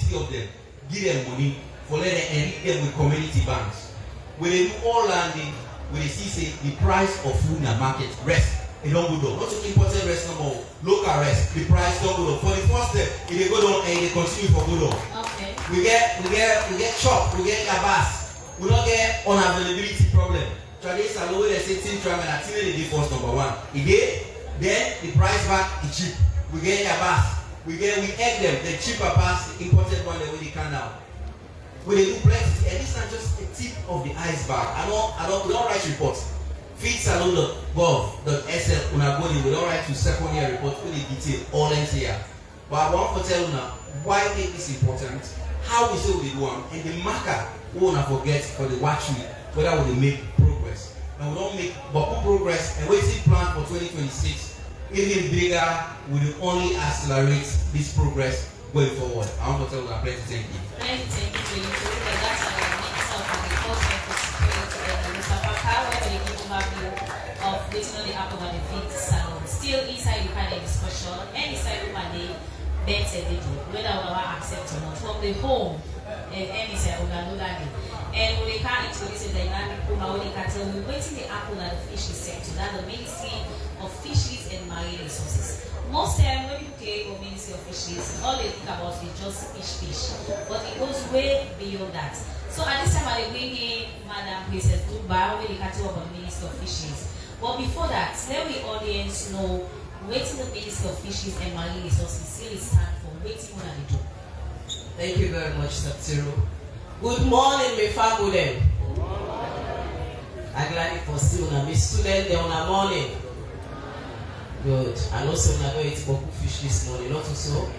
50 of them, give them money for let them enrich them with community banks. When they do all landing, when they see say the price of food in the market rest, it don't go down. Not to imported rest no more, local rest, the price don't go down. For the first step, if they go down and they continue for go down. Okay. We get chop, we get gas, we don't get unavailability problem. Traditional lower they say tin tram and activity the first number one. Again, then the price back is cheap. We get gas, we egg them, the cheaper pass the imported one that we can now. We do plenty, and this is not just a tip of the iceberg. We don't write reports. feedsalon.gov.sl we don't write to second year report with the detail all in here. But I want to tell you now why it is important, how we say we do one, and the marker we won't forget for the watch me whether we make progress. And we don't make but progress and we see plan for 2026 even bigger, we will only accelerate this progress going forward. I want to tell you that plenty thank you. Plenty thank you to you. That's our Minister of Agriculture for Security, Mr. Paka, where we give overview of waiting on the apple and the feed salon. Still inside the panel discussion, any side of Monday, better they do, whether we accept or not, from the home, and any side of Ganodani. And when they can't introduce a dynamic program, when they can tell we waiting the apple and the fisheries sector, that's the Ministry of Fisheries and Marine Resources. Most time when you take or Ministry of Fisheries, all they think about is just fish. But it goes way beyond that. So at this time I bring in Madam Princess Duba, where they can talk about the Ministry of Fisheries. But before that, let the audience know waiting the Ministry of Fisheries and Marine Resources still stand for waiting on they do. Thank you very much, Saptiro. Good morning, my family. I'm glad for still on my student there on a morning. Good. And also I know it's Boku fish this morning, not so.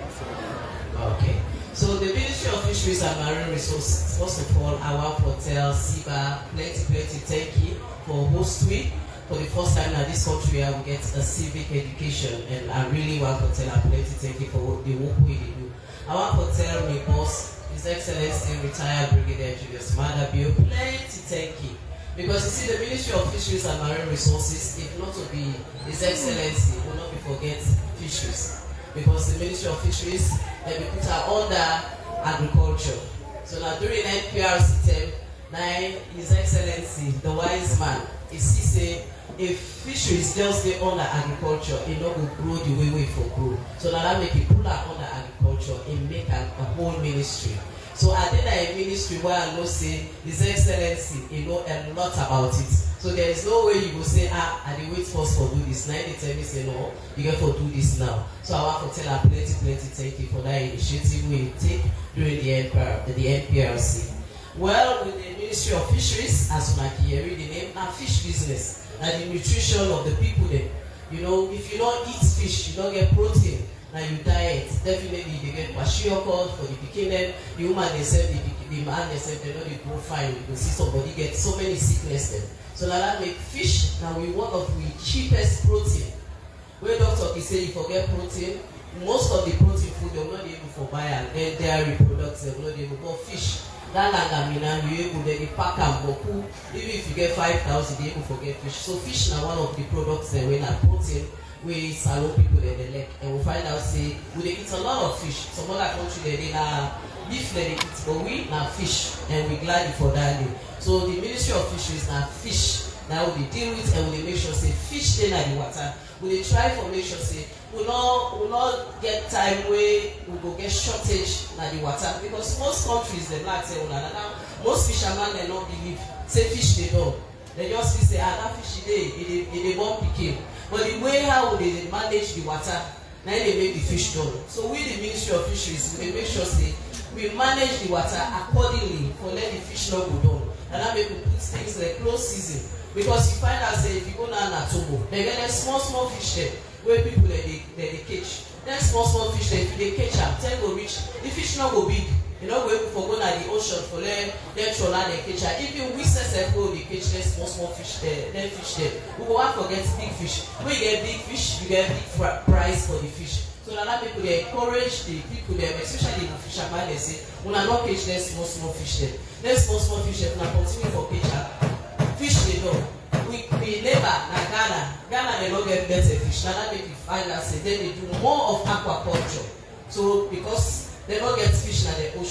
Okay. So the Ministry of Fisheries and Marine Resources, first of all, I want to tell Siba plenty thank you for hosting. For the first time in this country, I will get a civic education, and I really want to tell her plenty thank you for the work we do. I want to tell my boss, His Excellency retired Brigadier Julius Madabio, plenty thank you. Because you see, the Ministry of Fisheries and Marine Resources, if not to be His Excellency, will not be forget fisheries. Because the Ministry of Fisheries, they be put under agriculture. So now during NPR system, now His Excellency, the wise man, is say if fisheries just stay under agriculture, it not will grow the way we for grow. So now that make it pull out under agriculture and make a whole ministry. So I did a ministry where I know say His Excellency, you know a lot about it. So there is no way you will say, I did wait first for do this. Now they tell me say no, you got to do this now. So I want to tell her plenty thank you for that initiative we take during the NPRC. Well, with the Ministry of Fisheries, as you can read the name, now fish business and the nutrition of the people there. You know, if you don't eat fish, you don't get protein. Now you diet, definitely they get kwashiorkor for the beginning. The woman they said, the man they said they know they grow fine. You can see somebody get so many sickness then. So now that make fish now we one of the cheapest protein. Where doctor they say you forget protein, most of the protein food they're not able to buy and then dairy products they're not able to fish. That langamina you able to pack and boku. Even if you get 5,000, they able to get fish. So fish now one of the products that when protein. We salon people in the lake and we'll find out say we they eat a lot of fish. Some other country they beef they eat, but we now fish and we glad for that. So the Ministry of Fisheries now fish. Now we deal with and we make sure say fish stay in the water. We try for make sure say we not get time where we go get shortage in the water because most countries they like say now most fishermen they not believe say fish they don't. They just say that fish they won't pick it. But the way how they manage the water, now they make the fish done. So we the Ministry of Fisheries, we make sure say we manage the water accordingly for let the fish not go down. And that make we put things like close season. Because you find out say if you go down at Togo, they get a small fish there where people they catch. Then small fish there, if they catch them, ten go reach, the fish not go big. You know, we for go to the ocean for them troll and they catch. Even we say go they catch them small fish there, then fish there. We go want forget big fish. When you get big fish, you get big price for the fish. So now people they encourage the people them, especially the fishermen, they say, we are not catch them small fish there. Then small fish there, now continue for catch fish they don't. We never Ghana they don't get better fish. Now that make you find out say then they do more of aquaculture. So because they don't get fish in the ocean.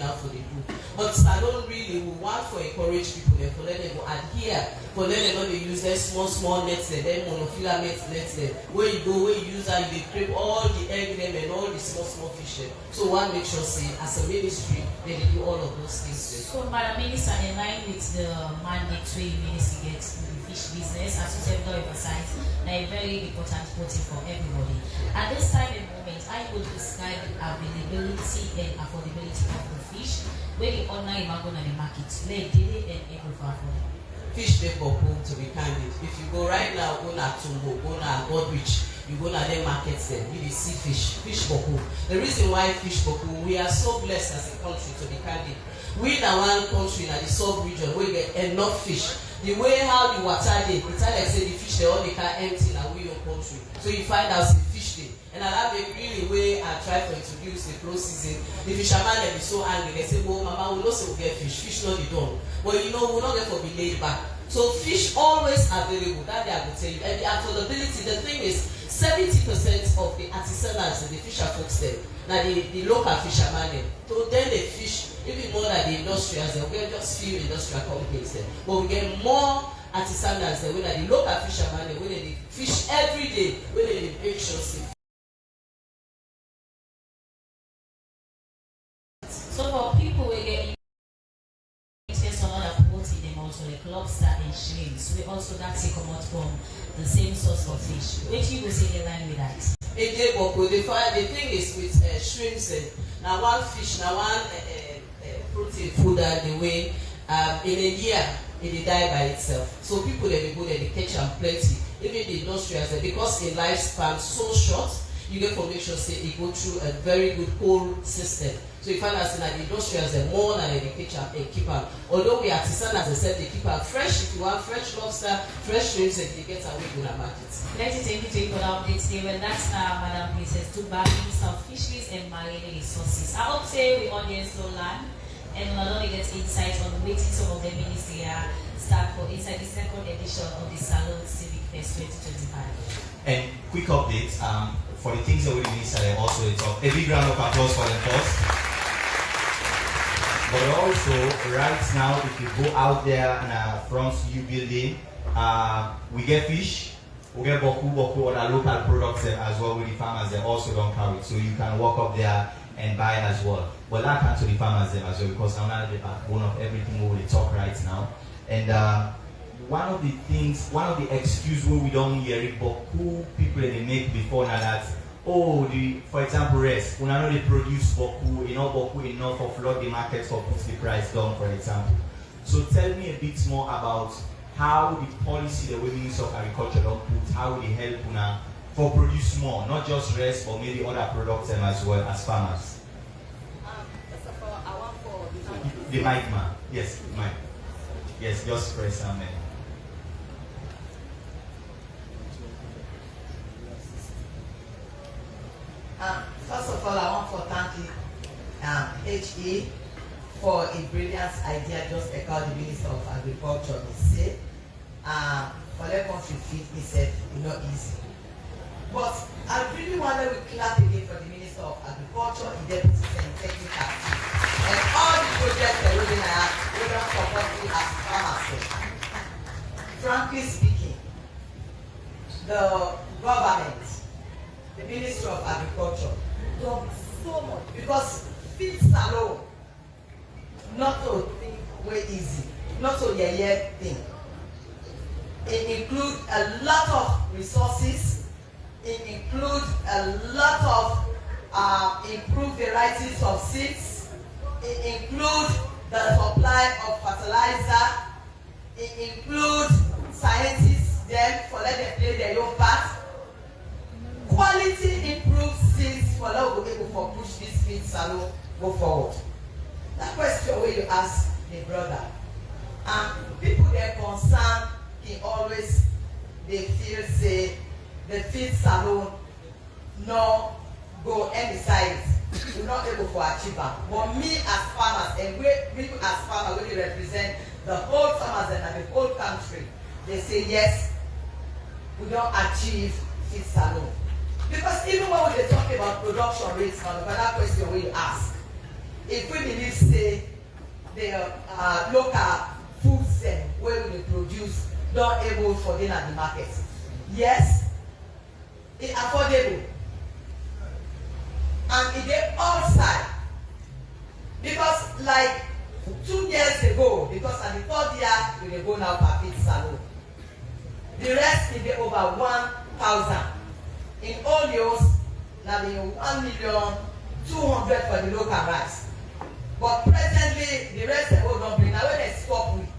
now for the group. But salon really we want to encourage people there for let them go adhere, for let them not they use their small nets there, then monofilament nets there. Where you go, where you use that, you create all the egg them and all the small fish there. So one make sure say as a ministry they do all of those things there. So Madam Minister, in line with the mandate way Ministry gets in the fish business, as you said, emphasize a very important motive for everybody. At this time and moment, I would describe the availability and affordability of the fish where the online market and the market lay daily and able for affordable. Fish dey for home, to be candid. If you go right now, go na Tumbo, go na Godrich, you go na them markets there, you dey see fish for home. The reason why fish for home, we are so blessed as a country, to be candid. We na one country na the sub-region we get enough fish. The way how the water dey, it's like say the fish they all dey can empty na we your country. So you find out the fish dey. And that be really way I try to introduce the pro season. The fisherman they be so angry, they say, well mama, we know say we get fish not the done. But you know, we not get for be laid back. So fish always available, that day I will tell you. And the affordability, the thing is 70% of the artisanals and the fisher folks there, now the local fishermen there. So then they fish even more than the industrials there. We get just few industrial companies there. But we get more artisanals there, when the local fishermen there, when they fish every day, when they make sure say. So for people who get interest on other protein, them also like lobster and shrimps, we also that come out from the same source of fish. Which you will say in line with that? The thing is with shrimps, now one fish, now one protein food that the way in a year it die by itself. So people they go there, they catch them plenty. Even the industrials, because in lifespan so short, you get to make sure say it go through a very good cold system. So you find out that the industrials are more than they catch them and keep them. Although we artisan, as I said, they keep them fresh. If you want fresh lobster, fresh shrimps, and they get away with the market. Let's take you to equal updates today. Well, that's Madam Princess Tuba, Minister of Fisheries and Marine Resources. I hope say we audience don't learn and not only get insight on waiting some of the ministry start for inside the second edition of the Salon Civic Fest 2025. And quick updates for the things that we minister and also the talk. A big round of applause for them first. But also, right now, if you go out there in front U building, we get fish, we get boku other local products as well with the farmers. They also don't carry it, so you can walk up there and buy as well. But that comes to the farmers them as well, because I'm not the backbone of everything we will talk right now. And one of the excuses where we don't hear it, but who people they make before now that, for example, rice, when I know they produce boku enough for flood the market for put the price down, for example. So tell me a bit more about how the policy the Ministry of Agriculture don't put, how they help una for produce more, not just rice, but maybe other products as well as farmers. First of all, I want for the mic man. Yes, mic. Yes, just press amen. First of all, I want to thank HE for a brilliant idea, just like how the Minister of Agriculture is said. For the country feed itself, it's not easy. But I really want to clap again for the Minister of Agriculture, the Deputy and Technical team, and all the projects that we don't support you as farmers. Frankly speaking, the government, the Ministry of Agriculture, done so much because feed alone, not to think way easy, not to thing. It includes a lot of resources. It includes a lot of improved varieties of seeds. It includes the supply of fertilizer. It includes scientists them for let them play their own part. Quality improved seeds for let we able for push this feed salon go forward. That question where you ask the brother, people they're concerned. He always they feel say the feed salon no go any size, we're not able to achieve that. But me as farmers and we as farmers when we represent the whole farmers and the whole country, they say yes, we don't achieve feed salon. Because even when we talk about production rates, now the other question we ask, if we believe say the local foods wey we dey produce don able for dey na the market, yes, e affordable and e dey outside because like 2 years ago, because na the 3rd year we dey go now per feed salon, the rest e dey over 1,000 in onions na the 1,200,000 for the local rice, but presently the rest dem don bring na wey dem stop with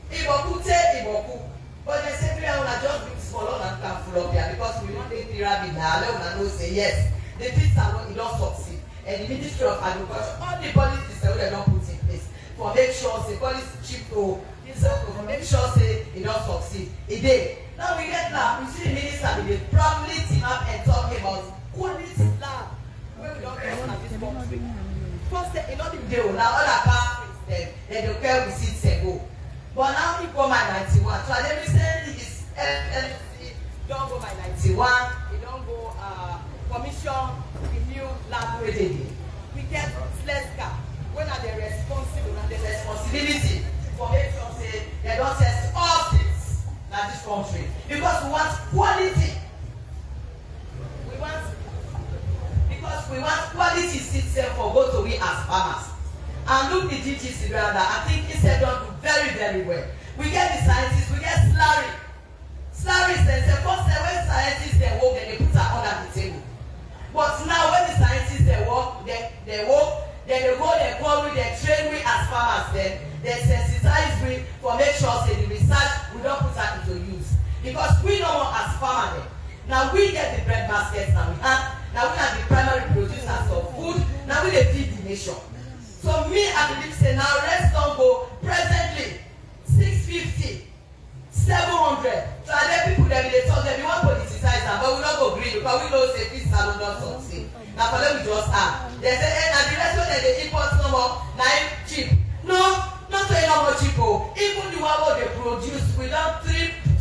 iboku take iboku, but dem say prayer una just bring small una can full up there because we don dey pyramid na let una know say yes, the feed salon e don succeed and the Ministry of Agriculture all the policies wey dem don put in place for make sure say policy cheap to for make sure say e don succeed e dey. Now we get now, we see the minister dey proudly team up and talk about quality land wey we don get for this country. First e no dey dey o, na other countries dem dey carry receipts go, but now he go my 91. So I recently his LLC don go my 91, e don go commission the new land wey dey there. We get SLESCA wey na the responsibility for make sure say dem don test all things na this country because we want quality. We want quality seeds for both of we as farmers. And look the GGC rather, I think he said don do very, very well. We get the scientists, we get Slurry. Slurry says the first time when scientists they work, they put her under the table. But now when the scientists they work, then they go, they call we, they train we as farmers, then they sensitize we for make sure say the research we don't put her into use. Because we know more as farmers. Now we get the bread baskets now we have. Now we are the primary producers of food. Now we dey feed the nation. So me, I believe say now rest don go presently 650, 700. So I let people dem dey talk, dem want politicize am, but we no go gree because we know say feed salon don succeed. Na for them we just add. They say, hey, na the rest wey dem dey import no more, na cheap. No, not say no more cheap o. Even the one wey dey produce, we don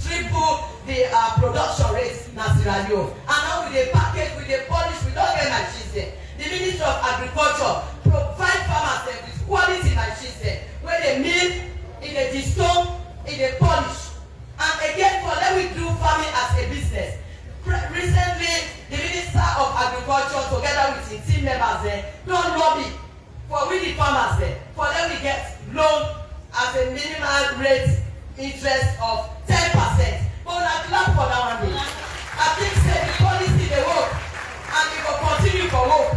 triple the production rate na Sierra Leone. And now we dey package, we dey polish, we don get machines there. The Ministry of Agriculture provide farmers with quality machines there where they mill, in the distone, in the polish. And again, for them we do farming as a business. Recently, the Minister of Agriculture together with his team members there don lobby for we the farmers there. For them we get loan at a minimal rate interest of 10%. But we are glad for that one day. I think say the policy dey work and we go continue for work.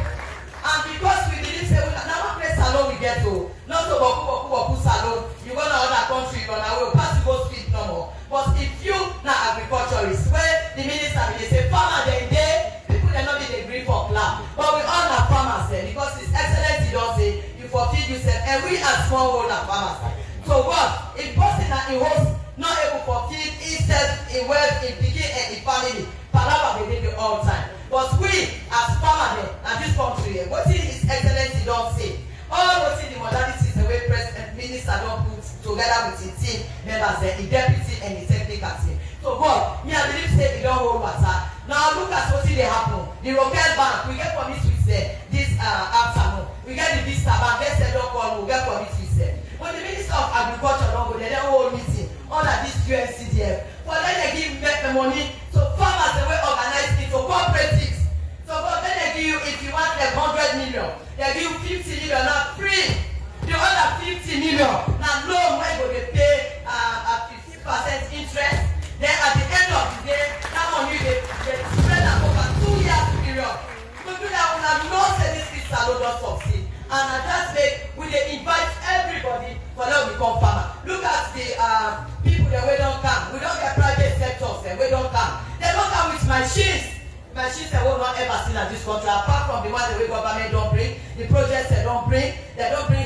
And because we believe say now one place salon we get to, not to boku salon, you go to other country, you go now we pass you go speed no more. But if you na agriculturist, where the minister will say farmer dem dey, people dem not be dey gree for clap. But we all na farmers there because His Excellency don say you for feed yourself, and we as smallholder farmers. So what? If person na in host not able for feed himself, in wealth, in pikin and in family, palava dey dey all time. But we as farmers and this country, wetin His Excellency don say, all wetin the modalities the way President Minister don put together with his team members, the deputy and the technical team. So God, me I believe say e don hold water. Now look at wetin dey happen. The Rocket Bank, we get permit with this afternoon. We get the Vista Bank, they said don't call, we get permit with them. When the Minister of Agriculture don't go, they don't hold meeting under this UNCDF. For them they give the money to farmers, they will organize it to cooperatives. So God, then they give you, if you want 100 million, they give you 50 million now free. The other 50 million now loan where you go pay at 15% interest. Then at the end of the day, that money they spread out over 2 years period. So do that when I know say this is salon don succeed. And I just say we dey invite everybody for them to become farmer. Look at the people that we don't come. We don't get private sectors that we don't come. They don't come with machines. Machines that we not ever seen in this country. Apart from the one that we government don't bring, the projects they don't bring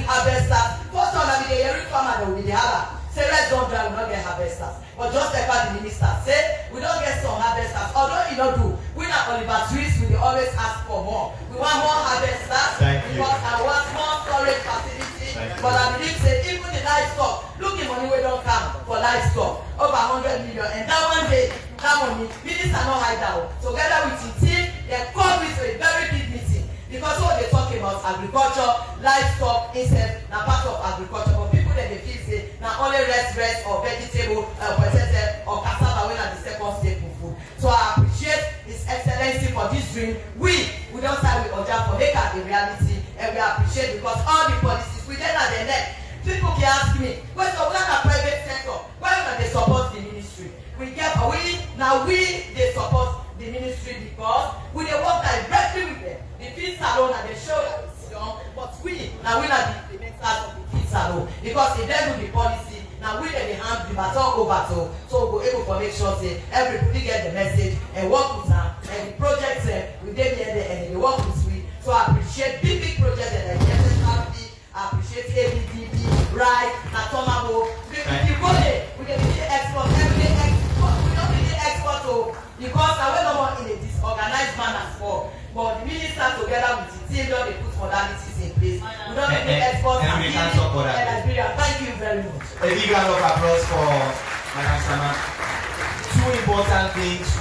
harvesters. First one that be the every farmer that will be the harder. Say let's don't dry, we don't get harvesters. But just like what the minister say, we don't get some harvesters. Although you don't do, we not Oliver Twist, we always ask for more. We want more harvesters. Because I want more storage facility. But I believe say even the livestock, look the money we don't come for livestock, over 100 million. And that one day, that money, minister not hide out. Together with the team, they come with a very big meeting. Because what they talk about agriculture, livestock, insect, na part of agriculture. But people that they feel say na only rice or vegetable, potato or cassava when na the second staple food. So I appreciate His Excellency for this dream. We don't start with Oja for make it a reality, and we appreciate because all the policies we then at the neck. People can ask me, well, so we are a private sector. Why don't they support the ministry? We they support the ministry because we they work directly with them. The feed salon and they show that it's young, but we are the implementers of the feed salon because if they do the policy, now we they hand the baton over so we go able to make sure say everybody get the message and work with them and the projects we they be there and they work with we. So I appreciate big projects that I get I appreciate ABDB, right, Natomabo. We go there, we can be export, everyday export. We don't really export because I went over in a disorganized manner for. But the minister together with the team, they put modalities in place. We don't really export and Nigeria. Thank you very much. A big round of applause for Madam Sama. Two important things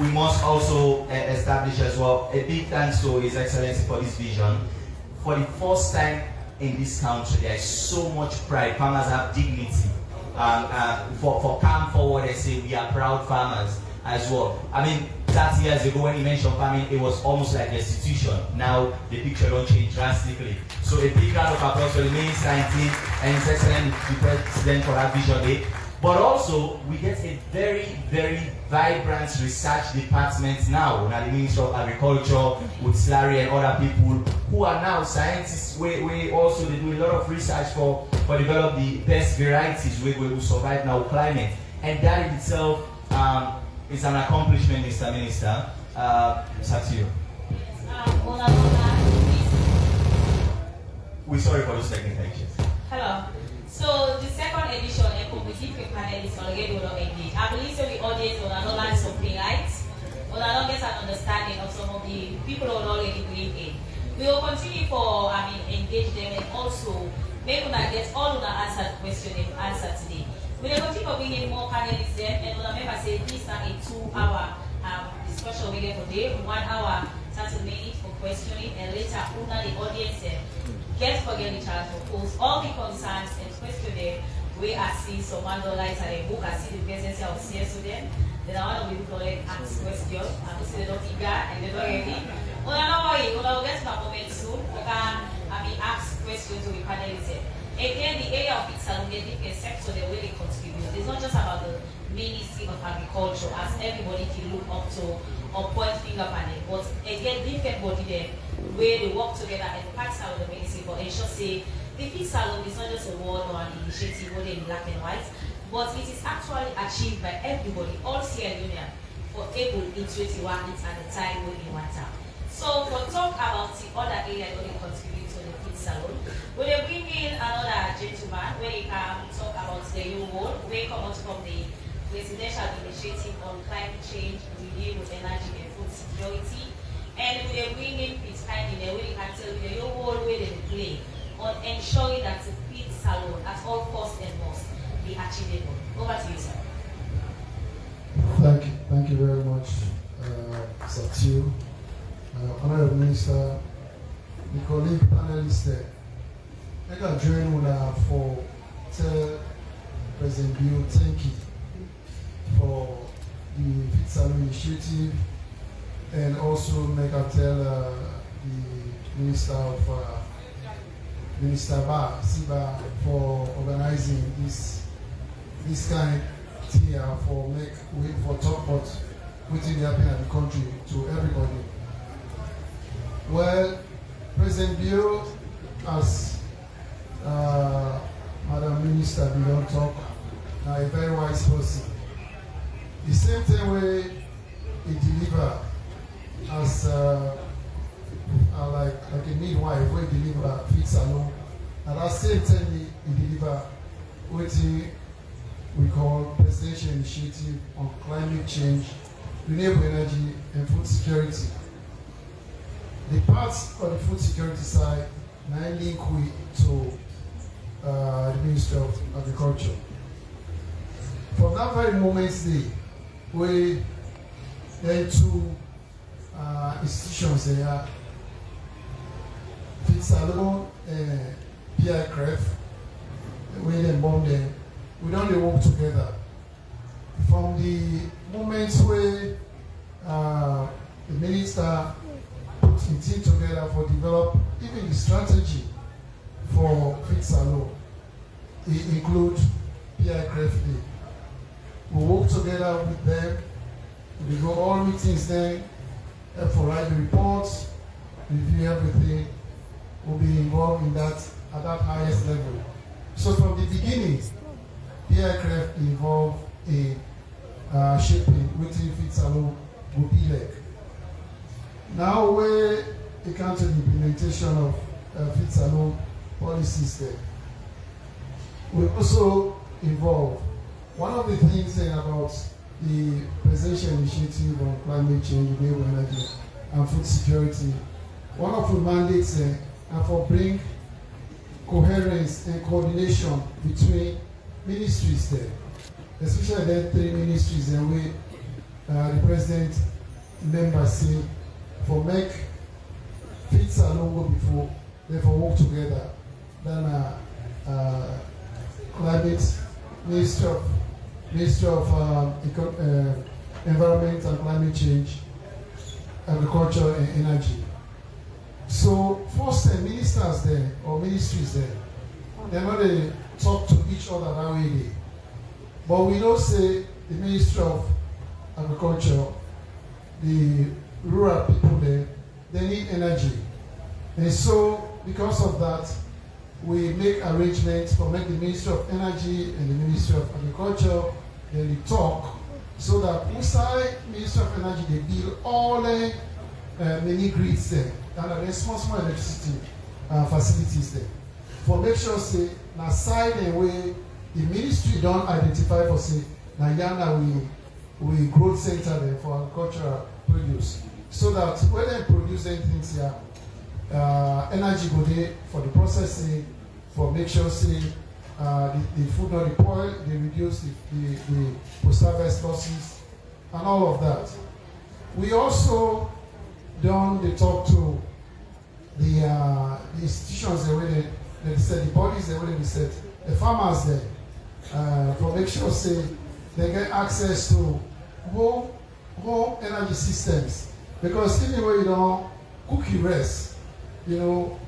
we must also establish as well. A big thanks to His Excellency for this vision. For the first time in this country, there is so much pride. Farmers have dignity. For come forward and say we are proud farmers as well. I mean, 30 years ago when he mentioned farming, it was almost like destitution. Now the picture don't change drastically. So a big round of applause for the main scientist and His Excellency the President for that vision day. But also, we get a very, very vibrant research department now. Now the Ministry of Agriculture with Slary and other people who are now scientists. We also they do a lot of research for develop the best varieties we will survive now climate. And that in itself is an accomplishment, Mr. Minister. It's up to you. We're sorry for those technical issues. Hello. So the second edition of competitive panel is already engaged. I believe so the audience will not learn something right, will not get an understanding of some of the people who are already doing it. We will continue for engage them and also make them get all of the answered questions and answer today. We will continue bringing more panelists there and remember say this is a 2-hour discussion we get today, 1 hour 30 minutes for questioning and later the audience get forget the chance to post all the concerns and questioning we are seeing some mandolites and a book. I see the presence of CS to them. Then I want to collect ask questions. I will see the eager and they're not ready. Well, I know we'll get to a moment soon. We can ask questions to the panelists. Again, the area of feed salon, the different sector they really contribute. It's not just about the Ministry of Agriculture as everybody can look up to or point finger at it. But again, different body there where they work together and partner with the ministry but ensure say the feed salon is not just a word or an initiative whether in black and white, but it is actually achieved by everybody, all Sierra Leonean, for able to work it at the time when you want out. So for talk about the other areas where they contribute to the feed salon, we will bring in another gentleman where he can talk about the new world, where he comes from the Presidential Initiative on Climate Change, Renewable Energy and Food Security. And we are bringing Pete Kind in a way you can tell you the whole way they play on ensuring that the feed salon at all costs and must be achievable. Over to you, sir. Thank you very much, Satiu. Honorable Minister, the colleague panelists there. I got join for tell President Bill thank you for the feed salon initiative. And also make a tell the Minister Siba for organizing this kind of thing for talk about what's happening in the country to everybody. Well, President Bill, as Madam Minister Bill talk, a very wise person. The same thing way he deliver as like a midwife where he deliver feed salon. At that same time he deliver what we call Presidential Initiative on Climate Change, Renewable Energy and Food Security. The parts of the food security side now link to the Ministry of Agriculture. From that very moment we then two institutions there Fit Salon, P.I. Cref, when they bomb them, we don't dey work together. From the moment where the minister put his team together for develop even the strategy for Fit Salon, it include P.I. Cref. We work together with them. We go all meetings there, help for write the reports, review everything. We'll be involved in that at that highest level. So from the beginning, P.I. Cref involved in shaping wetin Fit Salon will be like. Now where it comes to the implementation of Fit Salon policies there, we also involved. One of the things about the presidential initiative on climate change, renewable energy, and food security, one of the mandates are for bring coherence and coordination between ministries there, especially the 3 ministries and we the president members say for make Fit Salon go before, therefore work together. Then climate Ministry of Environment and Climate Change, Agriculture and Energy. So first ministers there or ministries there, they're not they talk to each other that way. But we know say the Ministry of Agriculture, the rural people there, they need energy. And so because of that, we make arrangements for make the Ministry of Energy and the Ministry of Agriculture, they talk so that inside Ministry of Energy they build all the mini grids there and the small electricity facilities there. For make sure say na side and way the ministry don't identify for say na Yana we growth center there for agricultural produce. So that when they produce anything here, energy go there for the processing, for make sure say the food not spoil, they reduce the post-harvest losses and all of that. We also done the talk to the institutions the way they said, the bodies the way they said, the farmers there, for make sure say they get access to home energy systems. Because anyway, you know, cookie rest, you know,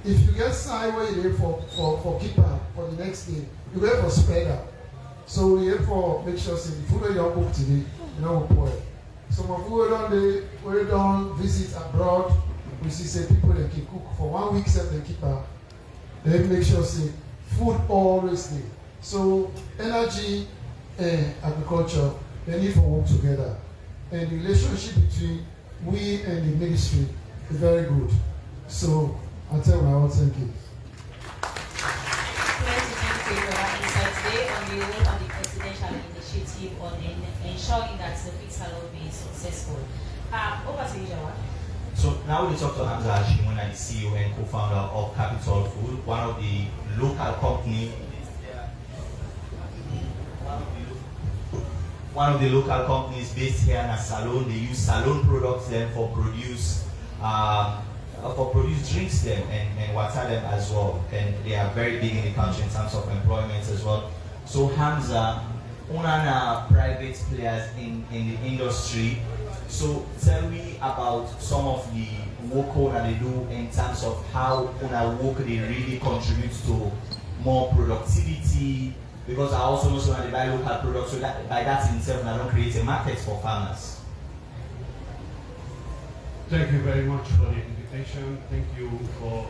if you get side where you for keeper for the next day, you get for spreader. So we have for make sure say the food you don't cook today, you know, spoil. Some of we don't visit abroad, we see say people they can cook for 1 week, set the keeper. They make sure say food always there. So energy and agriculture, they need to work together. And the relationship between we and the ministry is very good. So I'll tell my own thank you. Thank you for that insight today on the role of the presidential initiative on ensuring that the Fit Salon be successful. Over to you, Jawad. So now we talk to Hamza Hashimuna, the CEO and co-founder of Capital Food, one of the local companies. One of the local companies based here in Salon. They use Salon products then for produce drinks them and water them as well. And they are very big in the country in terms of employment as well. So Hamza, one of private players in the industry. So tell me about some of the work that they do in terms of how work they really contribute to more productivity. Because I also know some of they buy local products, so that by that in itself, I don't create a market for farmers. Thank you very much for the invitation. Thank you for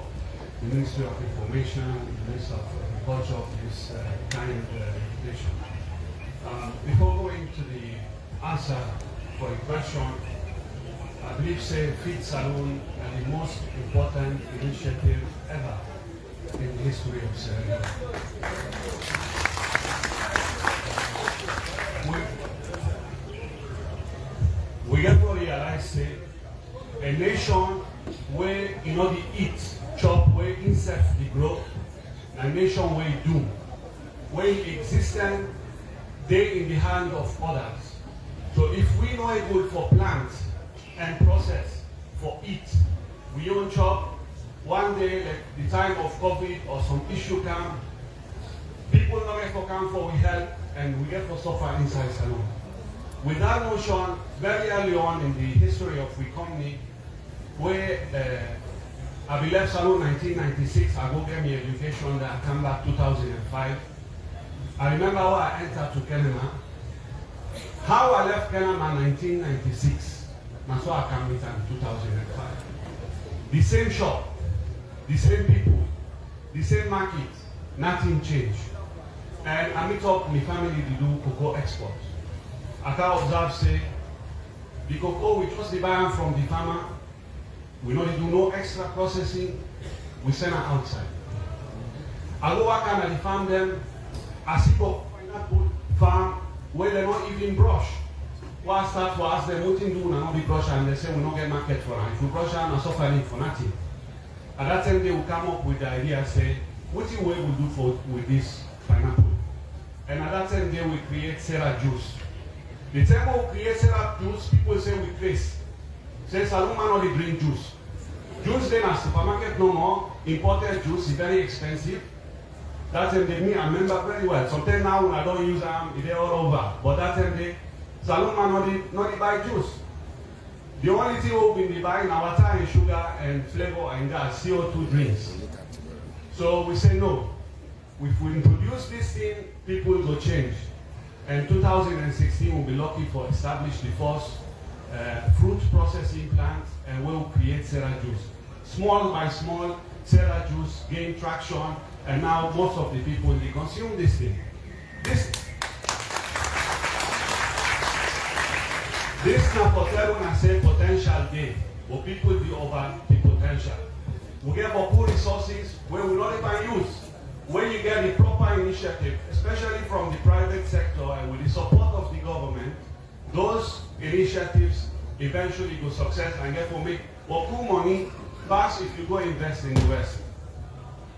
the Ministry of Information, the Ministry of Agriculture for this kind invitation. Before going to the answer for the question, I believe say Fit Salon is the most important initiative ever in the history of Sierra Leone. We have to realize that a nation where you know the eat, chop, where insects they grow, a nation where you do, where existence they in the hand of others. So if we know it good for plants and process for eat, we don't chop, one day, like the time of COVID or some issue come, people not get for come for we help and we get for suffer inside salon. With that notion, very early on in the history of the company, where I left salon 1996, I go get my education, then I come back 2005. I remember how I entered to Kenema. How I left Kenema in 1996, that's why I came with in 2005. The same shop, the same people, the same market, nothing changed. And I meet up my family to do cocoa export. I can observe, say, the cocoa we just buy them from the farmer, we don't do no extra processing, we send it outside. I go back and I farm them, I see go pineapple farm where they don't even brush. What I start to ask them, what you do now, be brush, and they say we don't get market for them. If we brush them, I'm suffering for nothing. At that time, they will come up with the idea, say, what you will do with this pineapple? And at that time, they will create Sarah juice. The time we create Sarah juice, people say we trace. Say, salon man only drink juice. Juice then at supermarket no more. Imported juice is very expensive. That time they me, I remember very well. Sometimes now when I don't use them, they're all over. But that time they, salon man not buy juice. The only thing we been buying are water and sugar and flavor and gas, CO2 drinks. So we say no. If we introduce this thing, people will change. And 2016 we'll be lucky for establish the first fruit processing plant, and we'll create Sarah juice. Small by small, Sarah juice gain traction, and now most of the people they consume this thing. This now for tell when I say potential day, but people be over the potential. We get more resources where we don't even use. When you get the proper initiative, especially from the private sector and with the support of the government, those initiatives eventually go success and get for make cool money fast if you go invest in the West.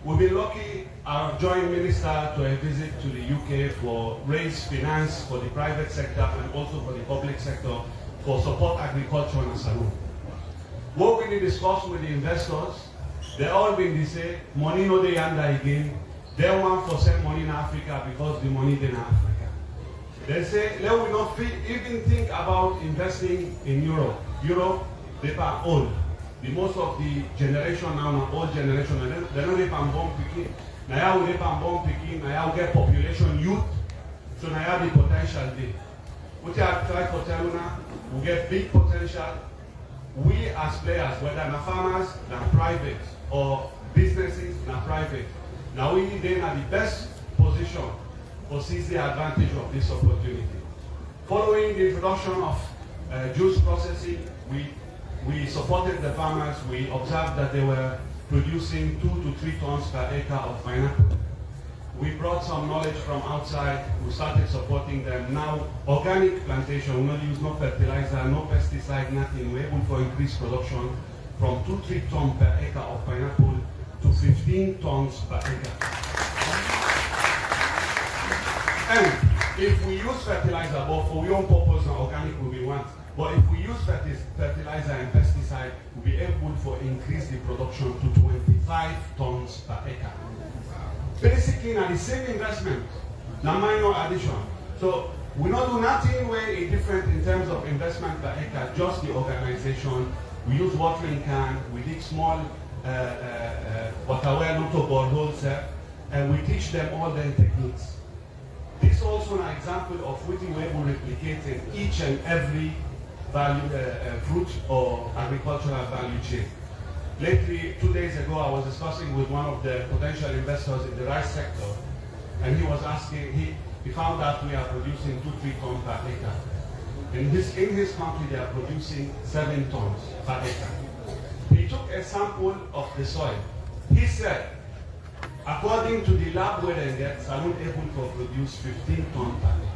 We've been lucky, our joint minister, to a visit to the UK for raise finance for the private sector and also for the public sector for support agriculture and salon. What we discuss with the investors, they all been they say, money no they under again. They want for send money in Africa because the money in Africa. They say, let we not even think about investing in Europe. Europe, they are old. The most of the generation now are old generation. They know they can born picking. Now they can born picking. Now get population youth. So now the potential there. What I try to tell you now, we get big potential. We as players, whether na farmers, na private, or businesses, na private. Now we then are the best position to seize the advantage of this opportunity. Following the introduction of juice processing, we supported the farmers. We observed that they were producing 2 to 3 tons per acre of pineapple. We brought some knowledge from outside. We started supporting them. Now, organic plantation, we don't use no fertilizer, no pesticide, nothing. We're able to increase production from 2-3 tons per acre of pineapple to 15 tons per acre. And if we use fertilizer, but for your own purpose, now organic will be one. But if we use fertilizer and pesticide, we'll be able to increase the production to 25 tons per acre. Basically, now the same investment, now minor addition. So we not do nothing way different in terms of investment per acre, just the organization. We use watering can, we dig small water well, not boreholes, and we teach them all the techniques. This is also an example of what we will replicate in each and every value, fruit or agricultural value chain. Lately, 2 days ago, I was discussing with one of the potential investors in the rice sector, and he was asking, he found out we are producing 2-3 tons per acre. In his country, they are producing 7 tons per acre. He took a sample of the soil. He said, according to the lab where they get, Salon able to produce 15 tons per acre.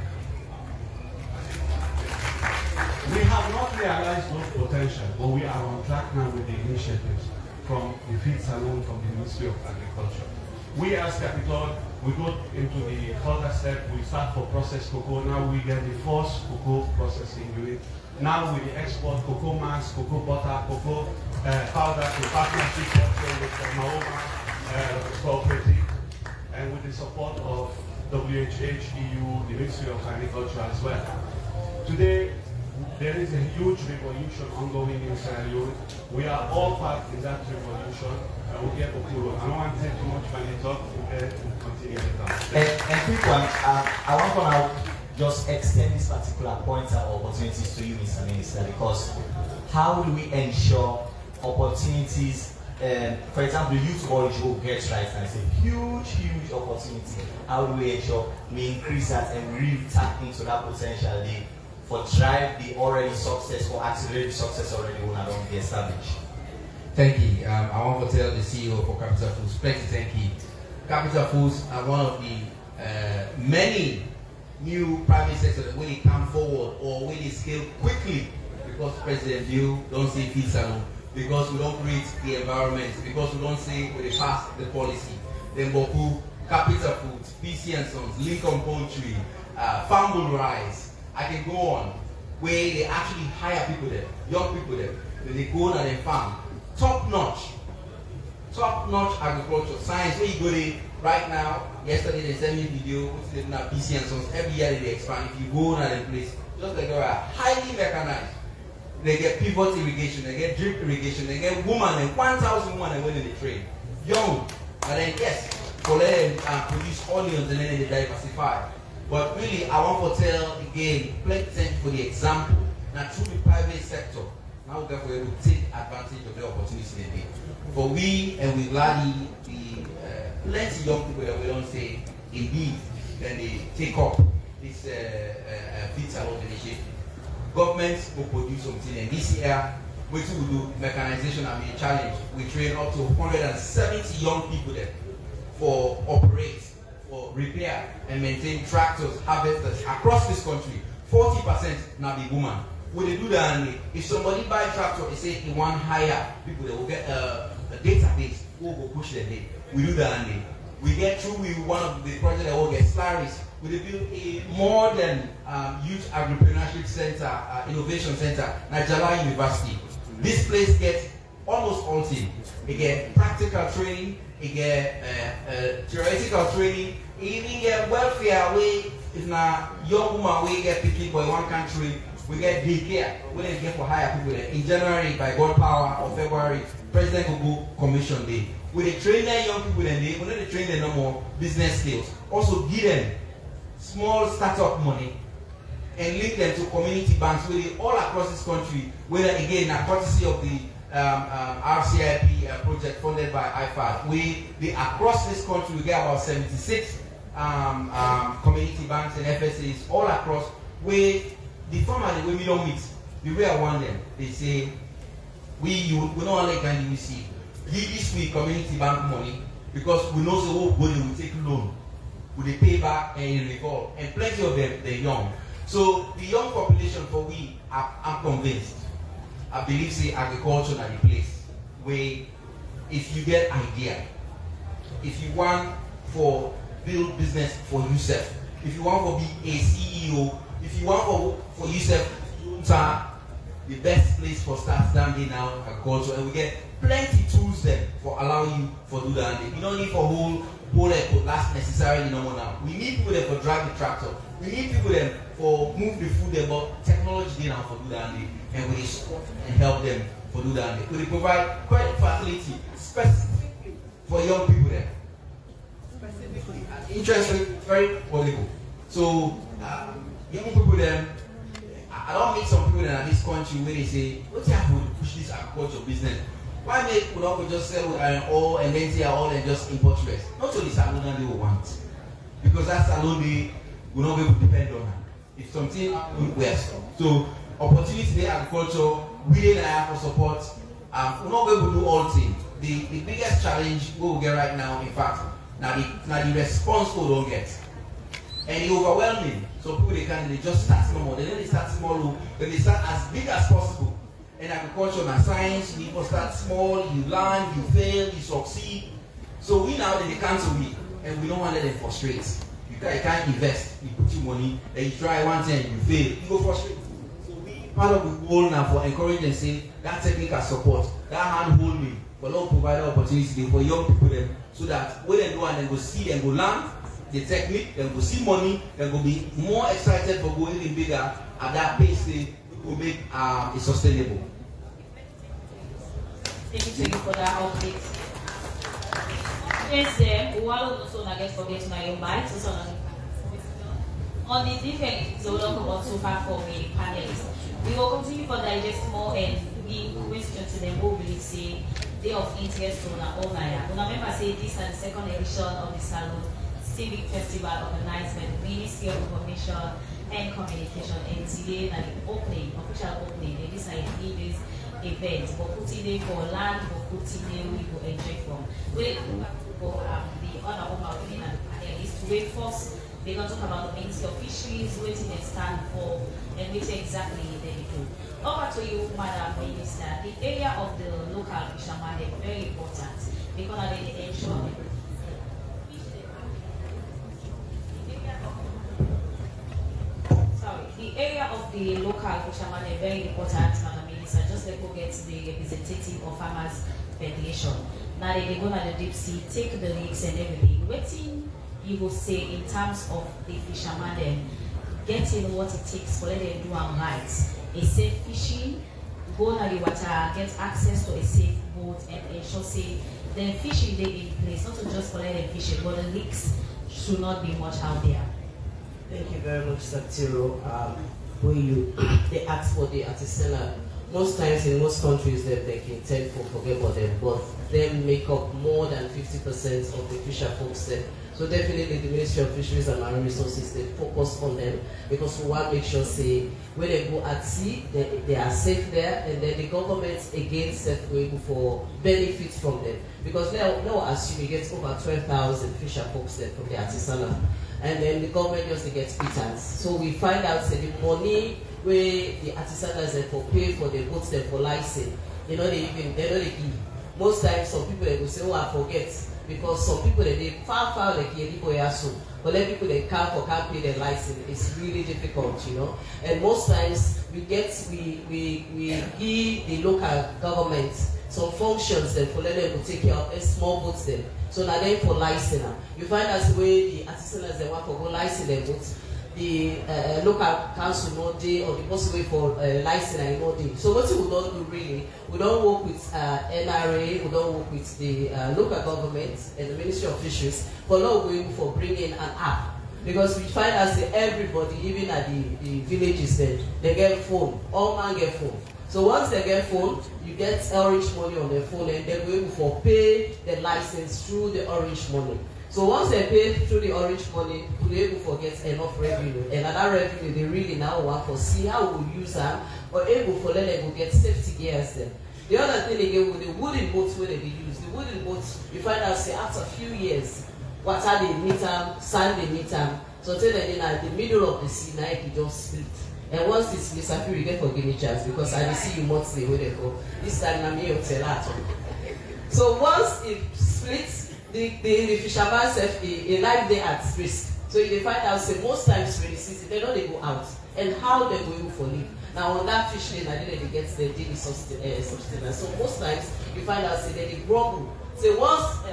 We have not realized those potential, but we are on track now with the initiatives from the Feed Salon, from the Ministry of Agriculture. We as Capital, we go into the further step, we start for processed cocoa. Now we get the first cocoa processing unit. Now with the export cocoa mass, cocoa butter, cocoa powder, in partnership also with the support of WHH, EU, the Ministry of Agriculture as well. Today, there is a huge revolution ongoing in Sierra Leone. We are all part in that revolution. We'll get Okuro. I don't want to take too much money talk. We'll continue later. And quick one, I want to now just extend this particular pointer or opportunities to you, Mr. Minister, because how do we ensure opportunities? For example, the youth college will get right now. It's a huge opportunity. How do we ensure we increase that and really tap into that potential for drive the already success or accelerate the success already when I don't get established? Thank you. I want to tell the CEO for Capital Foods, plenty thank you. Capital Foods are one of the many new private sector that when they come forward or when they scale quickly, because President Bill don't say feed salon, because we don't create the environment, because we don't say we pass the policy. Then Boku, Capital Foods, PC and Sons, Lincoln Poultry, Farmable Rice, I can go on, where they actually hire people there, young people there, then they go on and they farm. Top notch agriculture, science, where you go there right now. Yesterday they sent me a video, which they do now PC and Sons, every year they expand. If you go on and place, just like they are highly mechanized. They get pivot irrigation, they get drip irrigation, they get women and 1,000 women and women in the trade. Young, and then yes, for them produce onions and then they diversify. But really, I want to tell again, plenty for the example, now through the private sector, now therefore we will take advantage of the opportunity they need. For we and we gladly, the plenty young people that we don't say, indeed, then they take up this feed salon initiative. Government will produce something, and this year, we too will do mechanization and be a challenge. We train up to 170 young people there for operate, for repair and maintain tractors, harvesters across this country. 40% now be women. When they do that, and if somebody buy a tractor, they say they want hire people, they will get a database who will push their day. We do that, and we get through with one of the projects that will get salaries. We build a modern youth agripreneurship center, innovation center, Najala University. This place gets almost all things. It get practical training, it get theoretical training, it even get welfare way. If na young woman we get picking for one country, we get daycare. We don't get for hire people there. In January, by God power, or February, President will go commission day. We they train their young people and we don't train them no more business skills. Also give them small startup money and link them to community banks where they all across this country, whether again a courtesy of the RCIP project funded by IFAD, they across this country we get about 76 community banks and FSAs all across where the farmer the way we don't meet, the way I want them, they say we don't want to kind of receive. Give this week community bank money because we know so good they will take loan. They pay back and revolve, and plenty of them they're young. So the young population for we, I'm convinced. I believe say agriculture is the place where if you get idea, if you want for build business for yourself, if you want to be a CEO, if you want for yourself, the best place for start standing now agriculture, and we get plenty tools there for allow you for do that. You don't need for whole last necessarily no more now. We need people there for drive the tractor. We need people there for move the food there, but technology there now for do that and we support and help them for do that. We provide quite facility specifically for young people there. Specifically, interesting, very valuable. So young people there, I don't meet some people in this country where they say, what do you have to push this agriculture business? Why make we not just sell iron ore and then say all and just import rice? Not only salon they will want. Because that salon they will not be able to depend on her. If something west. So opportunity in agriculture, we didn't have for support. We're not able to do all things. The biggest challenge we will get right now, in fact, now the response we don't get. And the overwhelming. So people they just start small. They start small, then they start as big as possible. In agriculture and science, you people start small, you learn, you fail, you succeed. So we now they cancel we, and we don't want to let them frustrate. You can't invest, you put your money, then you try one thing, you fail, you go frustrate. So we part of the goal now for encouraging and say that technical support, that hand holding, for long provide opportunity for young people them, so that when they do and then go see them go learn the technique, then go see money, then go be more excited for going even bigger at that pace they will make it sustainable. Thank you for that update. Yes, we will also not get forget my invite on the different so long about so far for the panelists. We will continue for digest more and the question to them who will say Day of Interest to Onaya. Remember say this is the second edition of the Salon Civic Festival organized by the Ministry of Information and Communication and today at the opening, official opening, they decided to give this event. But putting it for land, but putting it we will enjoy from. We for the other opinion and the panel is to reinforce. They're going to talk about the Ministry of Fisheries, what they stand for, and which exactly they do. Over to you, Madam Minister. The area of the local fishermen is very important because they ensure the area of the local fishermen is very important, Madam Minister. Just like go get the representative of Farmers Federation. Now they go to the deep sea, take the leaks and everything. Waiting, you will say in terms of the fishermen then getting what it takes for them to do and right. A safe fishing, go to the water, get access to a safe boat and ensure say the fishing they in place, not to just for them fishing, but the leaks should not be much out there. Thank you very much, Satiro. When they ask for the artisanal, most times in most countries they can tend to forget about them, but they make up more than 50% of the fisher folks there. So definitely the Ministry of Fisheries and Marine Resources, they focus on them because we want to make sure say when they go at sea, they are safe there, and then the government again set way for benefits from them. Because now assume you get over 12,000 fisher folks there from the artisanal. And then the government just gets pittance. So we find out that the money where the artisanals for pay for the boats them for license, they don't give. Most times some people they will say, oh I forget. Because some people they far like so. But then people they can't pay their license. It's really difficult, you know. And most times we give the local government some functions that for them to take care of small boats then. So now then for license, you find as the way the artisanals they want to go license their boats, the local council no day or the possible way for license no day. So what we don't do really, we don't work with NRA, we don't work with the local government and the Ministry of Fisheries, but now we're going for bringing an app. Because we find as everybody, even at the villages then, they get phone, all man get phone. So once they get phone, you get orange money on their phone and they're going for pay the license through the orange money. So once they pay through the orange money, we're able to get enough revenue. And that revenue, they really now want to see how we use them or able for them to get safety gears then. The other thing again with the wooden boats where they use, the wooden boats, you find out say after a few years, water they meet them, sand they meet them. So tell them in the middle of the sea, now it just split. And once this split, I feel you get forgive me chance because I see you monthly where they go. This time I'm here to tell. So once it splits, the fisherman self a life they at risk. So you find out say most times when the season they know they go out and how they go for live. Now on that fish lane, I didn't get the daily sustenance. So most times you find out say they grumble. So once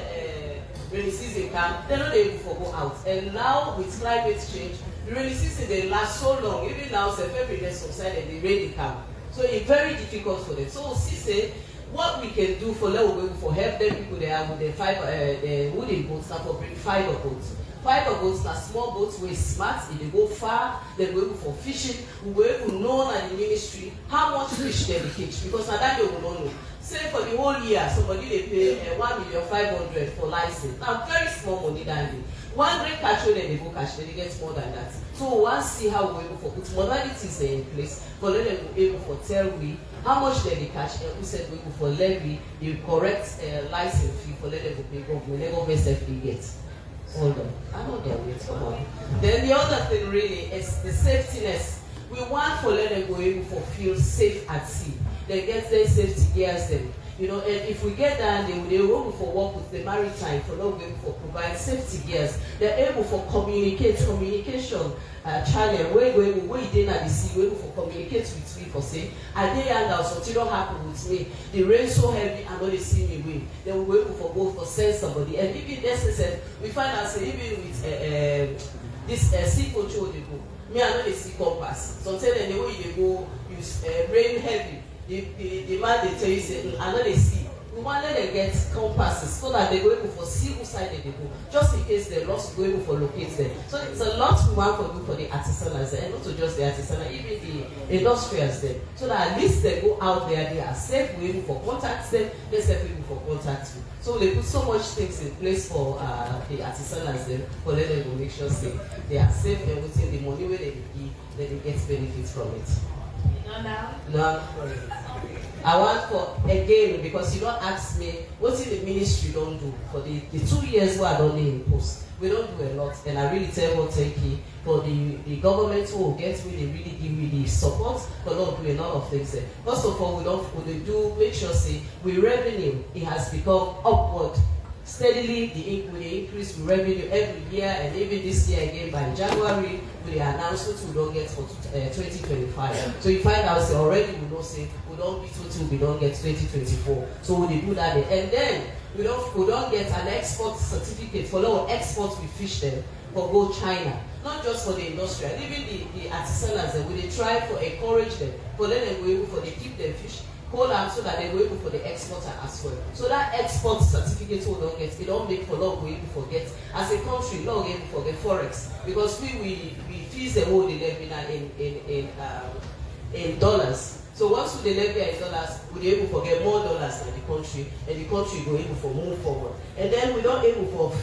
when the season comes, they know they go out. And now with climate change, the rainy season they last so long. Even now, say every day subside and the rain come. So it's very difficult for them. So see say what we can do for them, for help them people they have with the the wooden boats, now for bring fiber boats. Fiber boats are small boats where smart, if they go far, they go for fishing, we will able to know at the ministry how much fish they catch because at that they will not know. Say for the whole year, somebody they pay 1,500,000 for license. Now very small money than it. One great catch when they go catch, they get more than that. So once see how we're able to put modalities in place for them to be able to tell me how much they catch and who said we go for levy the correct license fee for them to pay government. They go safely get. Hold on. I know they're wait, come on. Then the other thing really is the safetyness. We want for them to go able to feel safe at sea. They get their safety gears then. You know, and if we get down, they will able for work with the maritime for not able for provide safety gears. They're able for communication channel where you dey at the sea, able for communicate with me for say, I dey and out something don't happen with me. The rain so heavy, I know they see me win. Then we able for go for send somebody. And even necessary, we find out say even with this sea control they go. Me I know they see compass. Sometimes the way they go use rain heavy. The man they tell you say, I know they see. We want let them get compasses so that they go able for see who side they go. Just in case they lost, go able for locate them. So it's a lot we want to do for the artisanals and not to just the artisanal, even the industrials there. So that at least they go out there, they are safe, we able for contact them, they safe able for contact you. So they put so much things in place for the artisanals there, for let them make sure say they are safe and within the money where they give, then they get benefits from it. No, I want for again because you don't ask me what in the ministry don't do for the 2 years where I don't need in post. We don't do a lot, and I really thank you for the government who will get me, they really give me the support for not doing a lot of things there. First of all, we do make sure say we revenue it has become upward. Steadily, we increase revenue every year, and even this year again by January, we announce what we don't get for 2025. So you find out say already we don't say we don't be total, we don't get 2024. So we do that, and then we don't get an export certificate for our export we fish them for go China, not just for the industry, and even the artisanals. We try to encourage them for them and we for they keep their fish. Hold on so that they go able for the exporter as well. So that export certificate we don't get, it don't make for long we able forget. As a country, not able forget forex because we fees the whole in dollars. So once we levy in dollars, we able to get more dollars than the country, and the country go able for move forward. And then we don't able for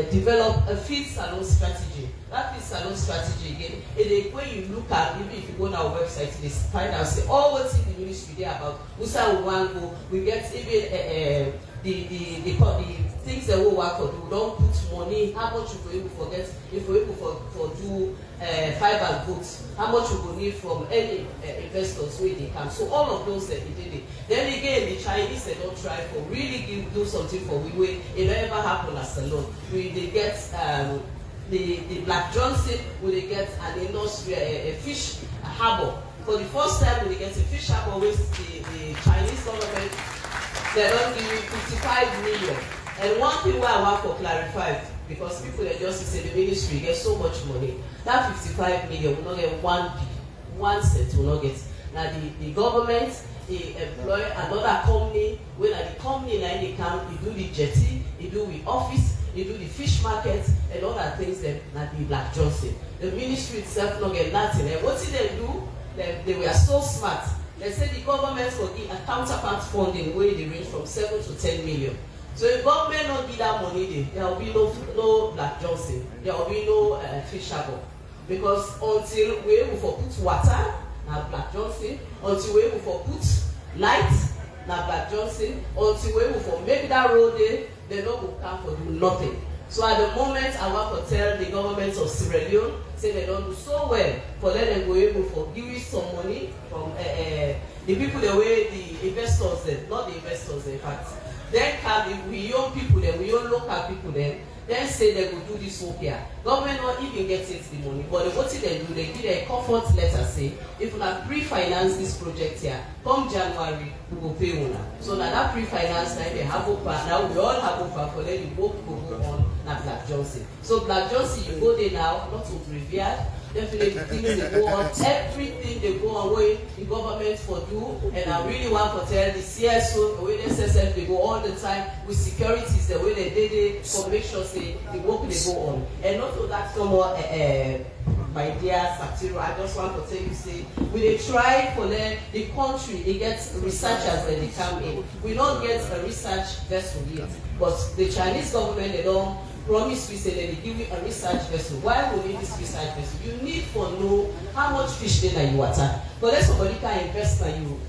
develop a feed salon strategy. That feed salon strategy again, when you look at, even if you go on our website, they find out say, oh, what's in the ministry there about Usa Uwango, we get even the things that we work for, we don't put money, how much we able to get, if we able for do fiber goods, how much we will need from any investors where they can. So all of those that they did it. Then again, the Chinese, they don't try for really do something for we it never happen as a loan. They get the Black Johnson, they get an industry, a fish harbor. For the first time, we get a fish harbor with the Chinese government. They don't give you 55 million. And one thing why I want to clarify, because people that just say the ministry get so much money, that 55 million will not get 1 cent will not get. Now the government, they employ another company, when the company now they come, they do the jetty, they do the office, they do the fish market, and all that things that the Black Johnson. The ministry itself not get nothing. And what did they do? They were so smart. They said the government will give a counterpart funding where they range from 7 to 10 million. So if government not give that money, there will be no Black Johnson, there will be no fish harbor. Because until we're able to put water, now Black Johnson, until we're able to put light, now Black Johnson, until we're able to make that road there, they don't go come for do nothing. So at the moment, I want to tell the government of Sierra Leone, say they don't do so well, for them go able to give you some money from the people the way the investors then, not the investors in fact. Then can we young people then, we young local people then say they will do this work here. Government not even get it the money, but what they do, they give a comfort letter say, if we can pre-finance this project here, come January, we will pay una. So now that pre-finance now they have open, now we all have open for them the work will go on na Black Johnson. So Black Johnson, you go there now, not to Graveyard, definitely things they go on, everything they go on way the government for do, and I really want to tell the CSO, the way the SSF they go all the time with securities, the way they did it, for make sure say the work they go on. And not to that some more my dear Satiro, I just want to tell you say we they try for them the country, they get researchers when they come in. We don't get a research vessel yet, but the Chinese government they don't promise we say that they give you a research vessel. Why would you need this research vessel? You need to know how much fish there in your water. But let somebody can invest in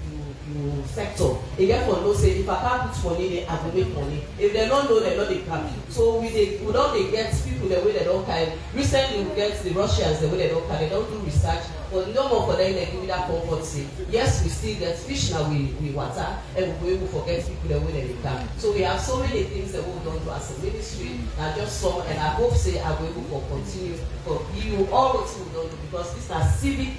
sector, they get for know say if I can't put money there, I will make money. If they don't know, they know they can. So we don't they get people the way they don't carry. Recently we get the Russians the way they don't carry. They don't do research, but no more for them they give me that comfort say. Yes, we still get fish now we water, and we will forget people the way they can. So we have so many things that we don't do as a ministry. And just some, and I hope say I will able for continue for you all what we don't do because this is civic.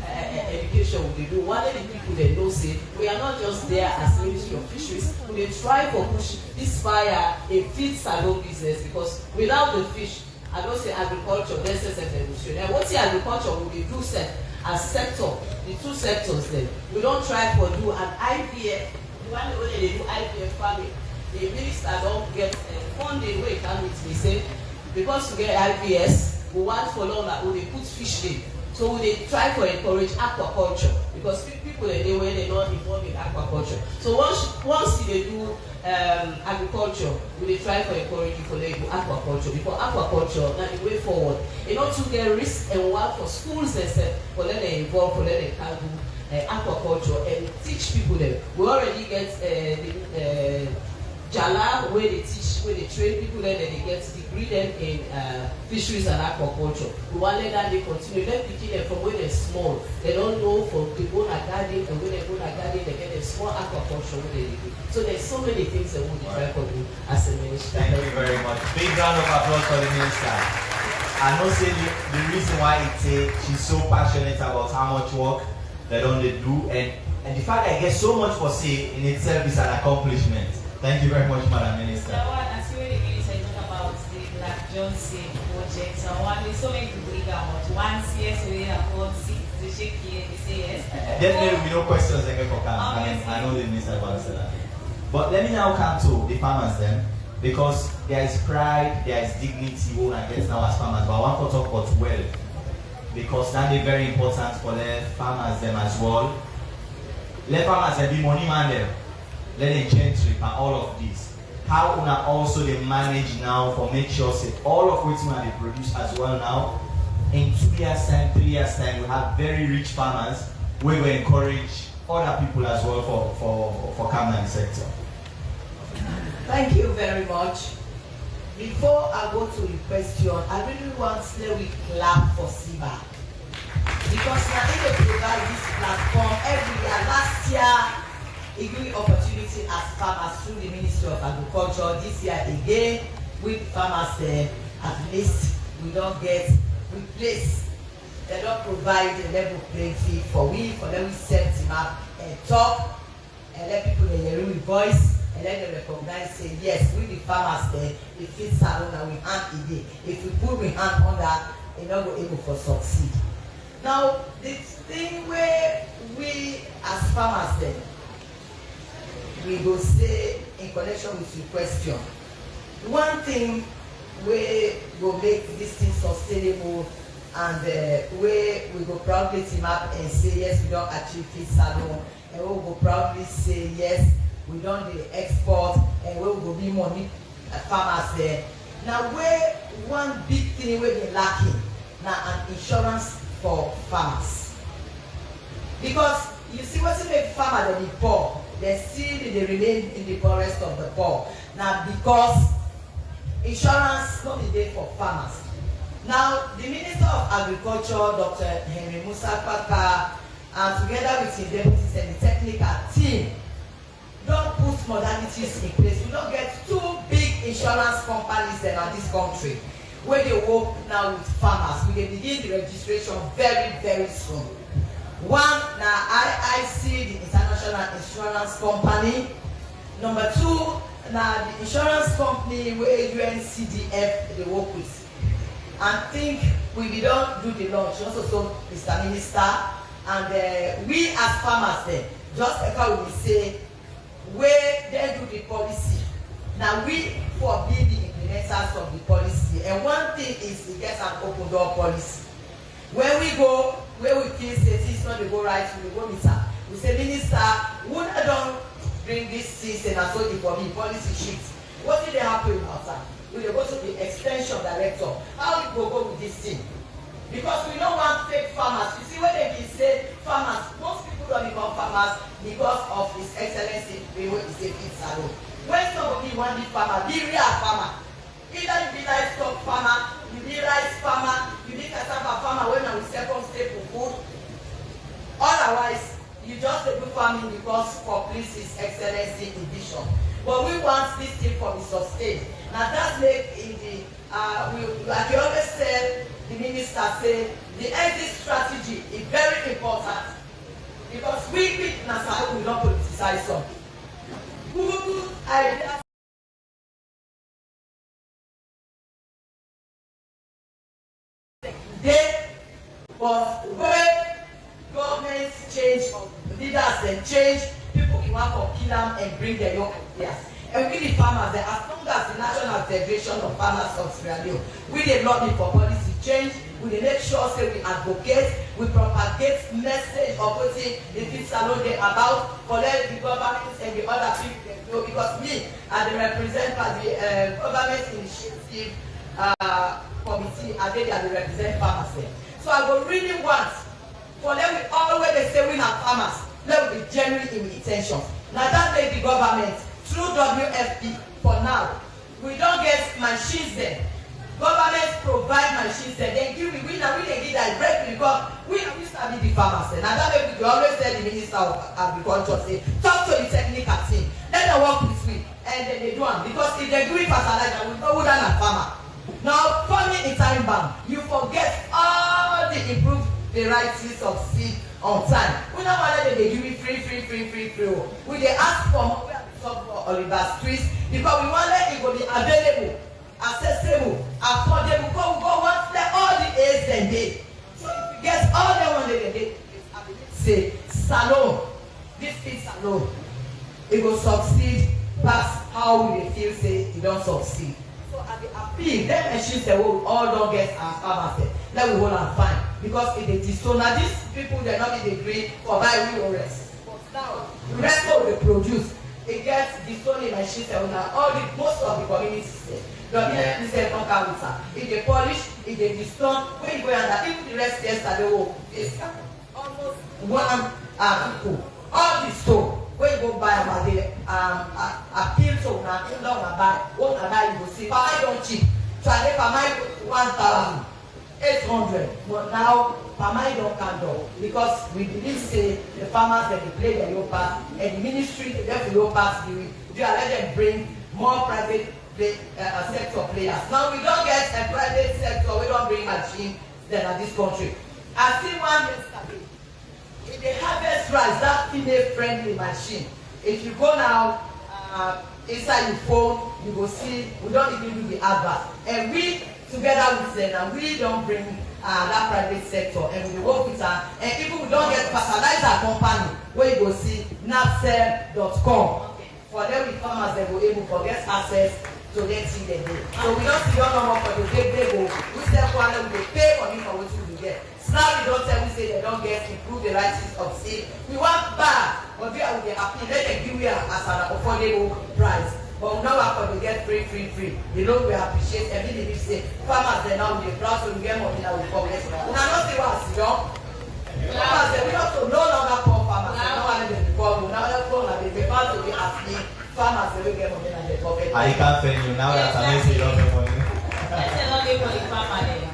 Education we do. One of the people they know say we are not just there as Ministry of Fisheries. We try to push this fire a feed salon business because without the fish, I don't say agriculture, then say industry. And what's the agriculture we do set as sector, the two sectors then. We don't try to do an IVF. The one way they do IVF farming, the minister don't get funding where it can with me say because to get IVS, we want for long that we put fish in. So they try to encourage aquaculture because people they where they not involved in aquaculture. So once they do agriculture, we try to encourage people to do aquaculture because aquaculture now the way forward. You know to get risk and work for schools themselves for them they involve for them they can do aquaculture and teach people them. We already get Jala where they teach, where they train people there, then they get degree them in fisheries and aquaculture. We want to let them continue. Let them them from when they're small. They don't know from the go to garden and when they go to garden, they get a small aquaculture where they do. So there's so many things that we try to do as a minister. Thank you very much. Big round of applause for the minister. I know say the reason why she's so passionate about how much work they don't do and the fact that I get so much for say in itself is an accomplishment. Thank you very much, Madam Minister. I see when the minister talk about the Black Johnson project. So there's so many people about once yes, we have got six, the shake here, they say yes. Definitely will be no questions again for Cam. I know the minister will answer that. But let me now come to the farmers then, because there is pride, there is dignity when I get now as farmers. But I want to talk about wealth, because that is very important for the farmers them as well. Let farmers be money man them. Let them gentry and all of this. How una also they manage now for make sure say all of which they produce as well now. In 2 years time, 3 years time, we have very rich farmers. We will encourage other people as well for Cameroon sector. Thank you very much. Before I go to the question, I really want to clap for SIBA. Because now they provide this platform every year. Last year, it gave opportunity as farmers through the Ministry of Agriculture. This year again, with farmers at least we don't get replaced. They don't provide a level playing field for them we set them up and talk and let people hear with voice and let them recognize say yes, we the farmers there, it fits salon and we hand it there. If we put we hand on that, we're not going able to succeed. Now the thing where we as farmers then we go say in connection with your question. One thing we go make this thing sustainable and where we go proudly team up and say yes, we don't achieve feed salon, and we go proudly say yes, we don't the export, and we go be money farmers there. Now where one big thing we be lacking now an insurance for farmers. Because you see what's in make farmer they be poor. They still they remain in the poorest of the poor. Now because insurance not be there for farmers. Now the Minister of Agriculture, Dr. Henry Musa Paka, and together with his deputies and the technical team, don't put modalities in place. We don't get two big insurance companies in this country where they work now with farmers. We will begin the registration very, very soon. One, now IIC, the International Insurance Company. Number two, now the insurance company where UNCDF they work with. And think we don't do the launch. Also, so Mr. Minister, and we as farmers there, just like how we say, where they do the policy. Now we for being the implementers of the policy. And one thing is to get an open door policy. When we go, where we feel safety is not the go right, we go minister. We say, Minister, would I don't bring this thing and so it for me policy sheets. What did they happen about that? We go to the extension director. How we go with this thing? Because we don't want fake farmers. You see when they say farmers, most people don't become farmers because of His Excellency Bewo Isefi Salon. When somebody want be farmer, be real farmer. Either you be livestock farmer, you be rice farmer, you be cassava farmer when we second staple food. Otherwise, you just do farming because for please His Excellency in vision. But we want this thing for the sustain. Now that make in the like you always say, the minister say the exit strategy is very important because we Nassau will not politicize something. Good ideas. But when governments change, leaders then change, people can want to kill them and bring their own ideas. And we the farmers, as long as the National Federation of Farmers of Sierra Leone, we dey lobby for policy change, we dey make sure say we advocate, we propagate message of wetin the Fit Salon dey about, collect the government and the other people dem know, because me, I dey represent the government initiative committee, I dey represent farmers there. So I go really want for them we always they say we are farmers, let me be genuine in intention. Now that make the government through WFP for now, we don't get machines there. Government provide machines there. Then give we now we dey give directly because we sabi the farmers there. Now that make we always tell the Minister of Agriculture say talk to the technical team, let them work with me, and then they do it because if they do it fertilizer, we know who than a farmer. Now, farming in time bound, you forget all the improved varieties of seed on time. We don't want them to give it free. We they ask for more Oliver Street because we want that it will be available, accessible, affordable. Because we go want them all the A's and D. So if you get all the one they say salon, this Fit Salon, it will succeed past how we feel say it don't succeed. So at the appeal, them machines they will all don't get our farmers there. Let we hold and find because if it is so now these people they not be degree for buy we rest. But now the rest of the produce it gets the Sony machines that now all the most of the communities there. The say don't count it. If they polish, if they distone, when you go under even the rest yesterday it's almost one people. All the store. When you go buy about the appeal to now, you don't buy, what buy you go see, but I don't cheap. So I get for my 1,800, but now Pamai don't count though because we believe say the farmers that they play their role part and the ministry they have the role part they let them bring more private sector players. Now we don't get a private sector, we don't bring machine than at this country. I see one yesterday. In the harvest rice, that female-friendly machine, if you go now inside your phone, you will see, we don't even do the advert. And we, together with them, and we don't bring that private sector, and we work with her. And even we don't get fertilizer company, where you go see napsel.com. For them, with farmers, they will able to get access to get seed they do. So we don't see your number for the big go. We sell quality, we pay money for what we get. Now we don't tell we say they don't get improve the varieties of seed. We want bad, but we are happy. Let them give you as an affordable price. But now after we get free. You know we appreciate everything we say. Farmers they now we proud so we get money now we forget. We are not see what's young. Farmers they we also no longer call farmers. Now one of them call we now call and they prefer to be asking farmers they will get money in their pocket. I can't tell you now that I say you don't get money. Let's say not for the farmer there.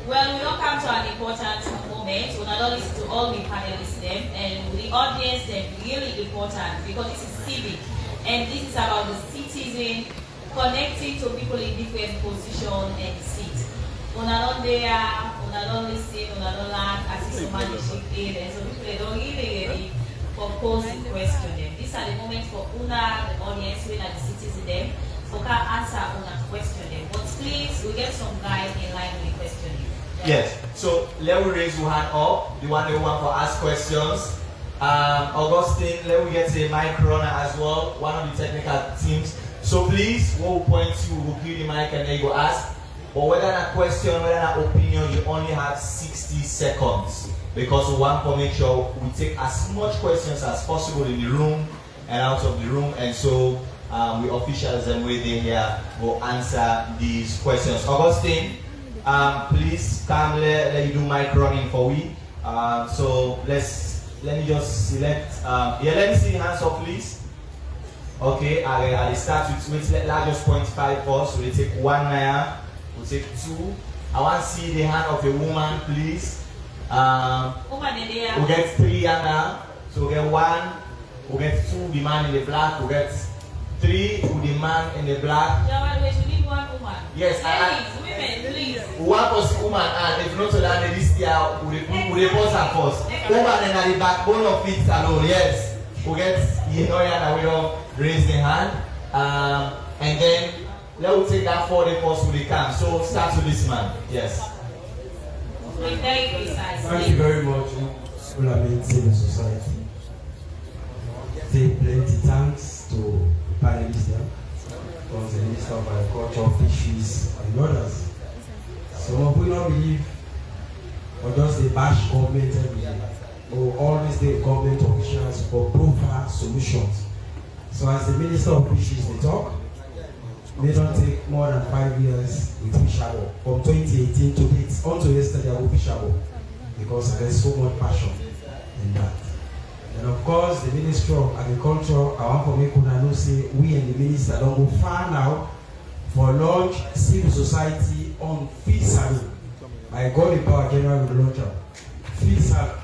Well, we don't come to an important moment. We not listen to all the panelists them and the audience them really important because this is civic and this is about the citizen connecting to people in different positions and seats. Una don't there, una don't listen, una don't learn, as if somebody should and so people they don't really propose and question them. These are the moments for una, the audience, we are the citizens them, so can answer una question them. But please, we get some guide in line with the questioning. Yes, so let me raise your hand up. The one who want to ask questions. Augustine, let me get a mic runner as well, one of the technical teams. So please, we'll point you, we'll give you the mic and then you go ask. But whether a question, whether an opinion, you only have 60 seconds. Because we want to make sure we take as much questions as possible in the room and out of the room. And so we officials and we here will answer these questions. Augustine. Please come let you do mic running for we. So let's let me just select. Yeah, let me see the hands up, please. Okay, I'll start with let's just point 5 first. So we take 1 naira, we'll take 2. I want to see the hand of a woman, please. We'll get 3 now. So we'll get 1, we'll get 2, the man in the black, we'll get 3 to the man in the black. We need 1 woman. Yes, women, please. One person, woman, and if not to land this year, we pause and first. Woman and the backbone of it alone, yes. We get that we don't raise the hand. And then let's take that 4 first with the camp. So start with this man. Yes. We're very precise. Thank you very much, Ulamin Civil Society. Say plenty thanks to panelists here, from the Minister of Agriculture, Fisheries, and others. Some of we don't believe or just they bash government every day, or always the government officials for proper solutions. So as the Minister of Fisheries they talk, they don't take more than 5 years with Fishable. From 2018 to date, until yesterday I will Fishable, because there's so much passion in that. And of course, the Ministry of Agriculture, I want to make know say we and the Minister don't go far now for launch civil society on feed salon. My God in power general will launch feed salon.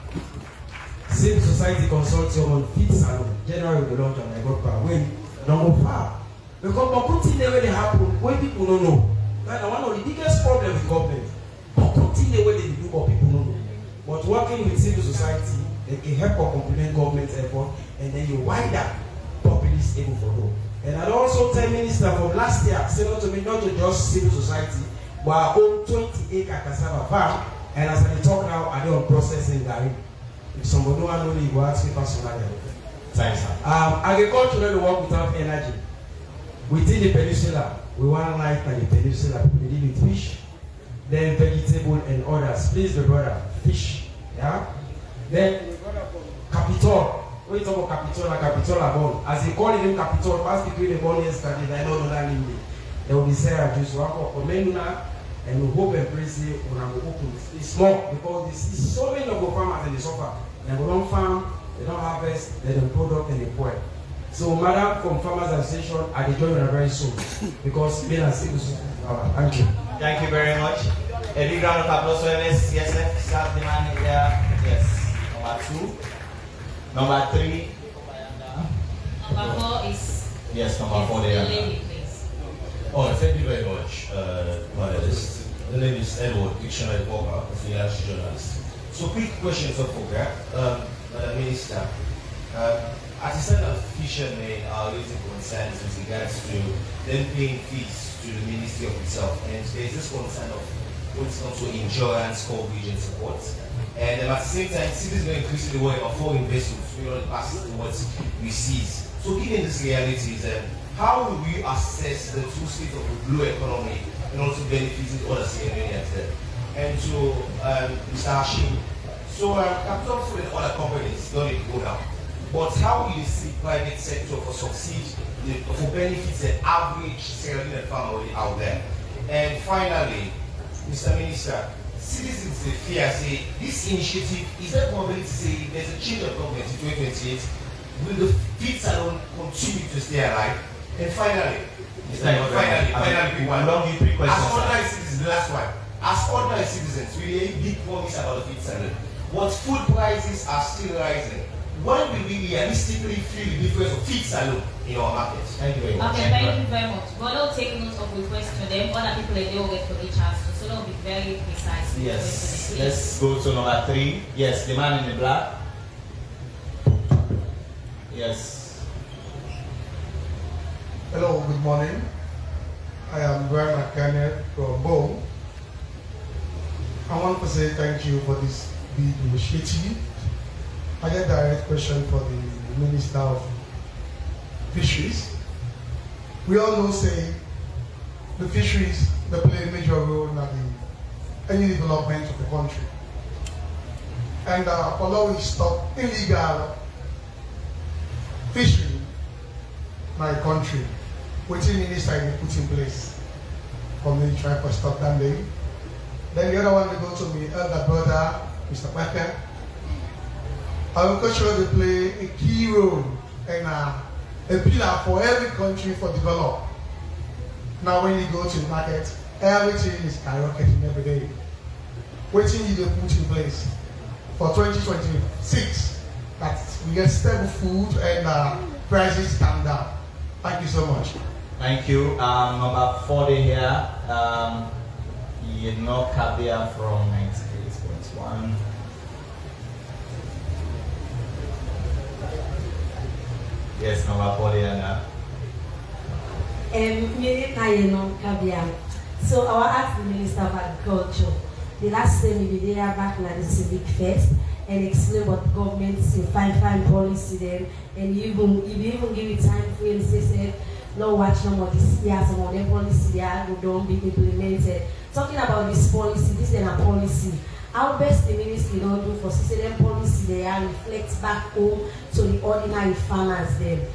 Civil society consortium on feed salon. General will launch my God power. When don't go far. Because Bokuti never they happen when people don't know. That's one of the biggest problems with government. Bokuti never they do what people don't know. But working with civil society, they can help or complement government's effort, and then you wider populace able for know. And I also tell Minister from last year, say not to me, not to just civil society, but our own 20-acre cassava farm. And as I talk now, I do on processing Gary. If somebody don't know, you go ask me personally. Thanks, sir. Agriculture don't work without energy. Within the peninsula, we want life in the peninsula. We deal with fish, then vegetable and others. Please, the brother, fish. Yeah. Then Capitol. When you talk about Capitol and Capitol born, as they call him Capitol, past people they born yesterday, they don't know that name. They will be Sarah Juice, and we hope and pray say when I'm open. It's small because there's so many local farmers and they suffer. They don't farm, they don't harvest, they don't product and they pour. So, Madam from Farmers Association, I will join you very soon because being a civil society. Thank you. Thank you very much. A big round of applause for MSCSF. Start the man here. Yes. Number 2. Number 3. Number 4 is. Yes, number 4 there. Lady, please. Oh, thank you very much, panelists. The name is Edward, dictionary Walker, a freelance journalist. So, quick questions of Madam Minister. As a set of fishermen are raising concerns with regards to them paying fees to the Ministry of itself, and there's this concern of what's also insurance coverage and support. And at the same time, cities are increasingly worried about foreign vessels we already pass towards we seize. So given these realities, how will we assess the two states of the blue economy and also benefiting other Sierra there? And to Mr. Hashim, so capital for the other companies don't need to go down. But how will you see private sector for succeed for benefits the average Sierra Leone family out there? And finally, Mr. Minister, citizens fear say this initiative is there probability to say there's a change of government in 2028? Will the feed salon continue to stay alive? And finally, finally, one long 3 questions. As ordinary citizens, the last one. As ordinary citizens, we have a big promise about the feed salon. But food prices are still rising. When will we realistically feel the difference of feed salon in our market? Thank you very much. Okay, thank you very much. But I'll take note of requests to them. Other people they will get for each house, so they'll be very precise. Yes. Let's go to number 3. Yes, the man in the black. Yes. Hello, good morning. I am Brian McCannett from Bo. I want to say thank you for this big initiative. I have a direct question for the Minister of Fisheries. We all know, say, the fisheries they play a major role in any development of the country. And although we stop illegal fishing in my country, which the minister put in place for me to try to stop that day. Then the other one will go to my elder brother, Mr. Pepper. agriculture they play a key role and a pillar for every country for develop. Now when you go to the market, everything is skyrocketing every day. Waiting you to put in place for 2026 that we get stable food and prices come down. Thank you so much. Thank you. Number 40 here. Yeno Kabia from 98.1. Yes, number 40 here now. Yeno Kabia. So I will ask the Minister of Agriculture. The last time we did there back at the Civic Fest and explain what government's fine policy then, and you even give it time frame, say no watch no more this year, some of the policy there will don't be implemented. Talking about this policy, this is a policy. How best the ministry don't do for system policy they are reflect back home to the ordinary farmers then.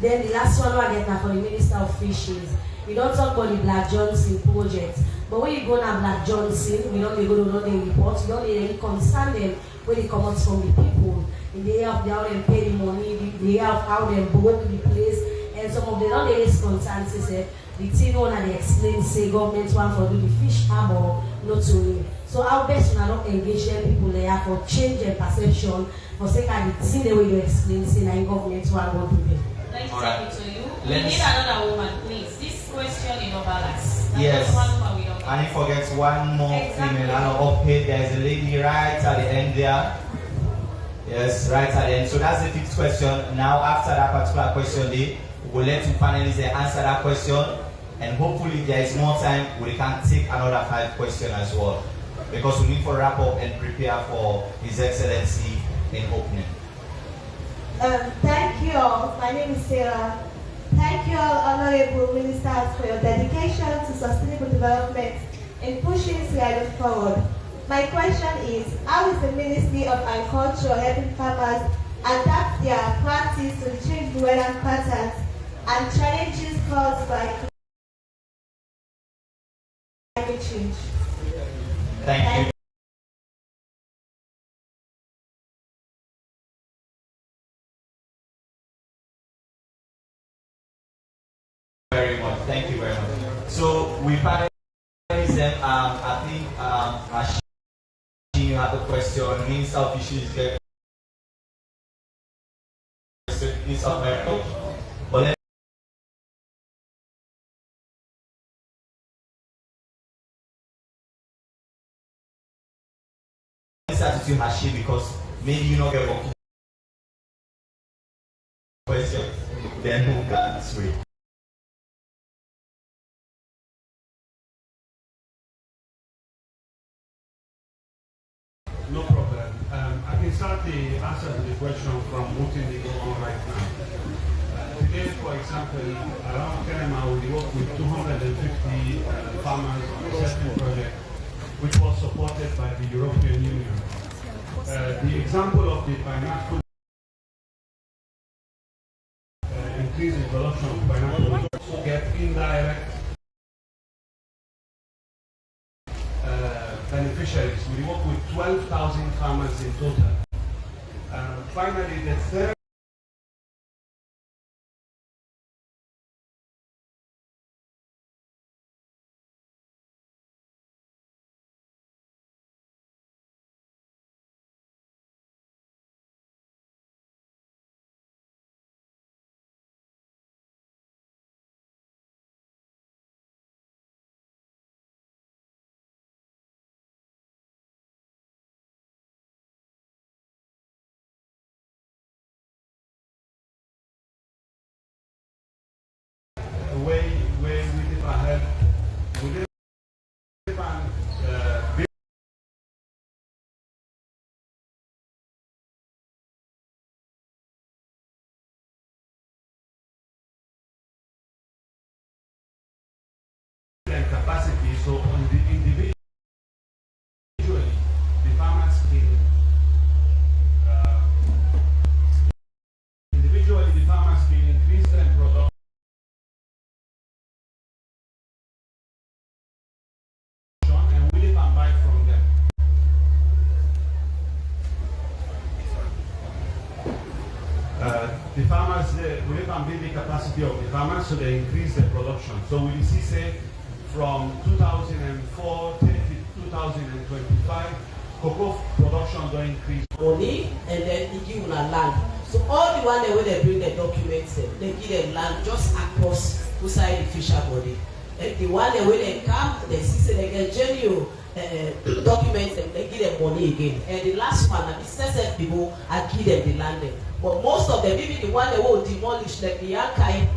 Then the last one I get now for the Minister of Fisheries. We don't talk about the Black Johnson project. But when you go to Black Johnson, we don't go to no report, we don't really concern them when it comes from the people. In the area of how they pay the money, the area of how they broke the place, and some of them don't raise concerns, say the thing owner they explain, say government want to do the fish harbor, not to me. So how best we not engage them people there for change their perception, for say the thing the way you explain, say that government want to do. Let's take it to you. We need another woman, please. This question is not balanced. Yes. One we don't And he forgets one more female. Up here, there's a lady right at the end there. Yes, right at the end. So that's the 5th question. Now, after that particular question, we'll let you panelists answer that question. And hopefully, if there is more time, we can take another 5 questions as well. Because we need to wrap up and prepare for His Excellency in opening. Thank you all. My name is Sarah. Thank you all, honorable ministers, for your dedication to sustainable development in pushing Sierra forward. My question is, how is the Ministry of Agriculture helping farmers adapt their practice to the changing weather patterns and challenges caused by climate change? Thank you. Very much. Thank you very much. So we panelize them. I think Machine, you have a question. Minister of Fisheries, Minister of Agriculture. But let's start with you, Hashim, because maybe you don't get one question. Then who can switch? No problem. I can start the answer to the question from Mutin on right now. Today, for example, around Kerema, we work with 250 farmers on a certain project, which was supported by the European Union. The example of the pineapple increase in production of pineapple also get indirect beneficiaries. We work with 12,000 farmers in total. Finally, the third way we live ahead, we live and build and capacity. So on the individually, the farmers can individually the farmers can increase their production. and build the capacity of the farmers so they increase the production. So we see, say, from 2004 to 2025, cocoa production don't increase. Money and then they give una land. So all the one where they bring the documents, they give them land just across beside the fisher body. And the one where they come, they see say they get genuine documents and they give them money again. And the last one, the CSF people, I give them the land. But most of them, even the one that will demolish, like the archive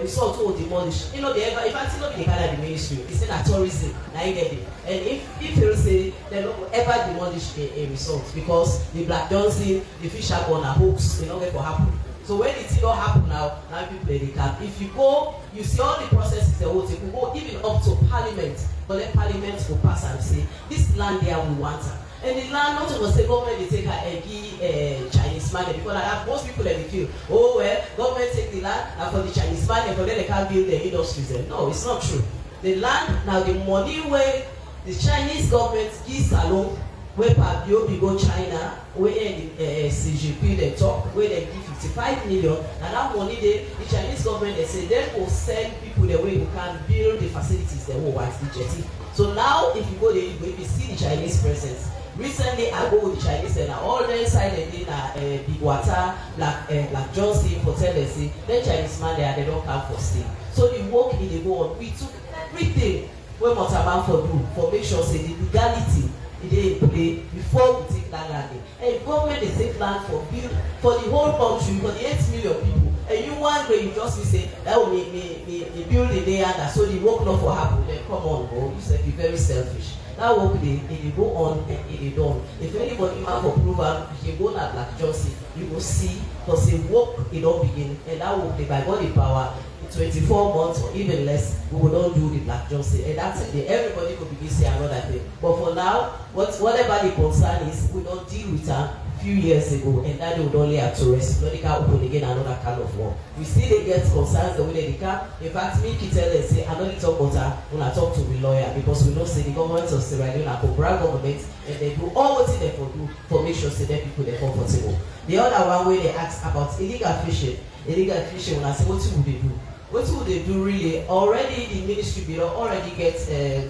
resort will demolish. You know, they ever, if I tell you the kind of the ministry, it's in a tourism, now you get it. And if you say they don't ever demolish a resort because the Black Johnson, the fisher born are hooks, they don't get what happen. So when it don't happen now people they can. If you go, you see all the processes they will take. You go even up to Parliament, but let Parliament will pass and say, this land there we want it. And the land, not to say government they take a Chinese man because I have most people that they feel, oh well, government take the land and for the Chinese man and for them they can't build the industries there. No, it's not true. The land now the money where the Chinese government gives alone, where Pabio go China, where the CGP they talk, where they give 55 million, and that money the Chinese government they say they will send people the way who can build the facilities they will want the jetty. So now if you go there, you will see the Chinese presence. Recently I go with the Chinese and all the side they did Big Water, Black Johnson, Hotel they say, then Chinese man there they don't come for stay. So the work in the go on, we took everything where Motaman for do for make sure say the legality they play before we take that land. And if government they take land for build for the whole country, for the 8 million people, and you one way you just be say that will me build the day and so the work not for happen, then come on, bro. You say be very selfish. That work they go on and they done. If anybody have approval, you go at Black Johnson, you will see because the work it don't begin and that work they by body power. 24 months or even less, we will not do the Black Johnson. And that's it. Everybody will begin to say another thing. But for now, whatever the concern is, we don't deal with her a few years ago, and that they would only have to rest. They can't open again another kind of war. We see they get concerns the way they can. In fact, me can tell them, say, I don't talk about her when I talk to the lawyer because we don't say the government of Sierra Leone are Cobra government, and they do all what they for do for make sure say that people they're comfortable. The other one where they ask about illegal fishing, when I say, what would they do? What would they do really? Already the ministry bureau already gets a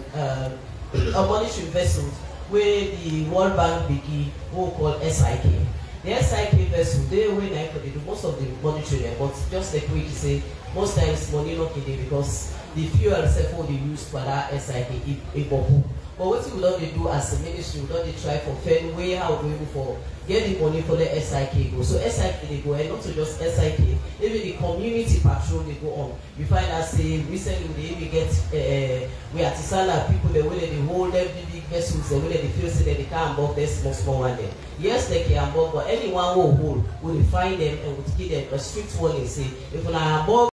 monitoring vessels where the World Bank begin what we call SIK. The SIK vessel, they win for they do most of the monitoring, but just like we say, most times money not in there because the fuel itself they use for that SIK Iboku. But what we don't do as a ministry, we don't try for fair way how we go for get the money for the SIK go. So SIK they go, and not to just SIK, even the community patrol they go on. You find us say recently they even get we artisanal people the way they hold them big vessels, the way they feel say that they can't board this small one there. Yes, they can board, but anyone who hold will find them and will give them a strict warning. Say if you are board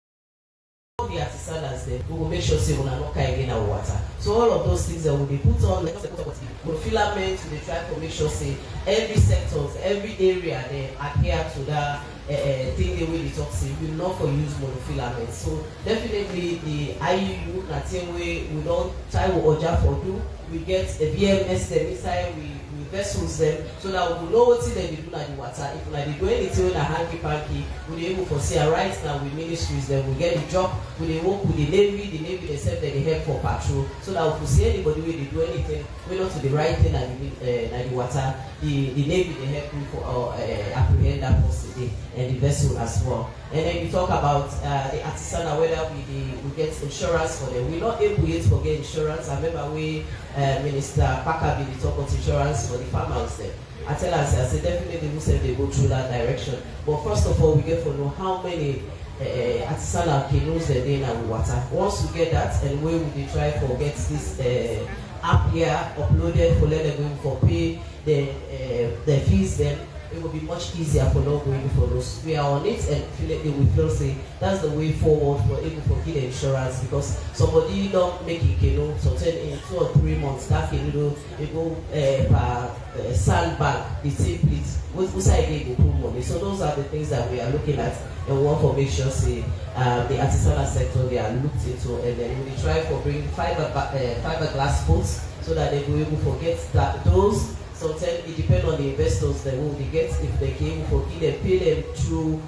the artisanals there, we will make sure say we are not carrying our water. So all of those things that will be put on, like filament, they try to make sure say every sectors, every area they adhere to that thing they will talk say we not for use monofilament. So definitely the IUU, that same way we don't try with Oja for do, we get a VMS them inside, we vessels them so that we know what they do na the water. If like they do anything in a hanky panky, we be able to see right now with ministries then we get the job, we work with the Navy they said that they help for patrol so that if we see anybody where they do anything, we know to the right thing and the water, the Navy they help you for apprehend that person and the vessel as well. And then we talk about the artisanal, whether we get insurance for them. We're not able yet to get insurance. I remember we Minister Parker be talk about insurance for the farmers there. I tell us, I say definitely we say they go through that direction. But first of all, we get to know how many artisanal canoes they're in our water. Once we get that, and we will try to get this app here uploaded for let them go for pay the fees then. It will be much easier for not going for those. We are on it and we feel say that's the way forward for able to get insurance because somebody don't make it, you know, so in 2 or 3 months that can do they go per sandbag, the same place. What side they go put money. So those are the things that we are looking at and we want to make sure say the artisanal sector they are looked into and then we try to bring fiberglass boats so that they will be able to get that those. Sometimes it depends on the investors that will they get if they came for give them pay them through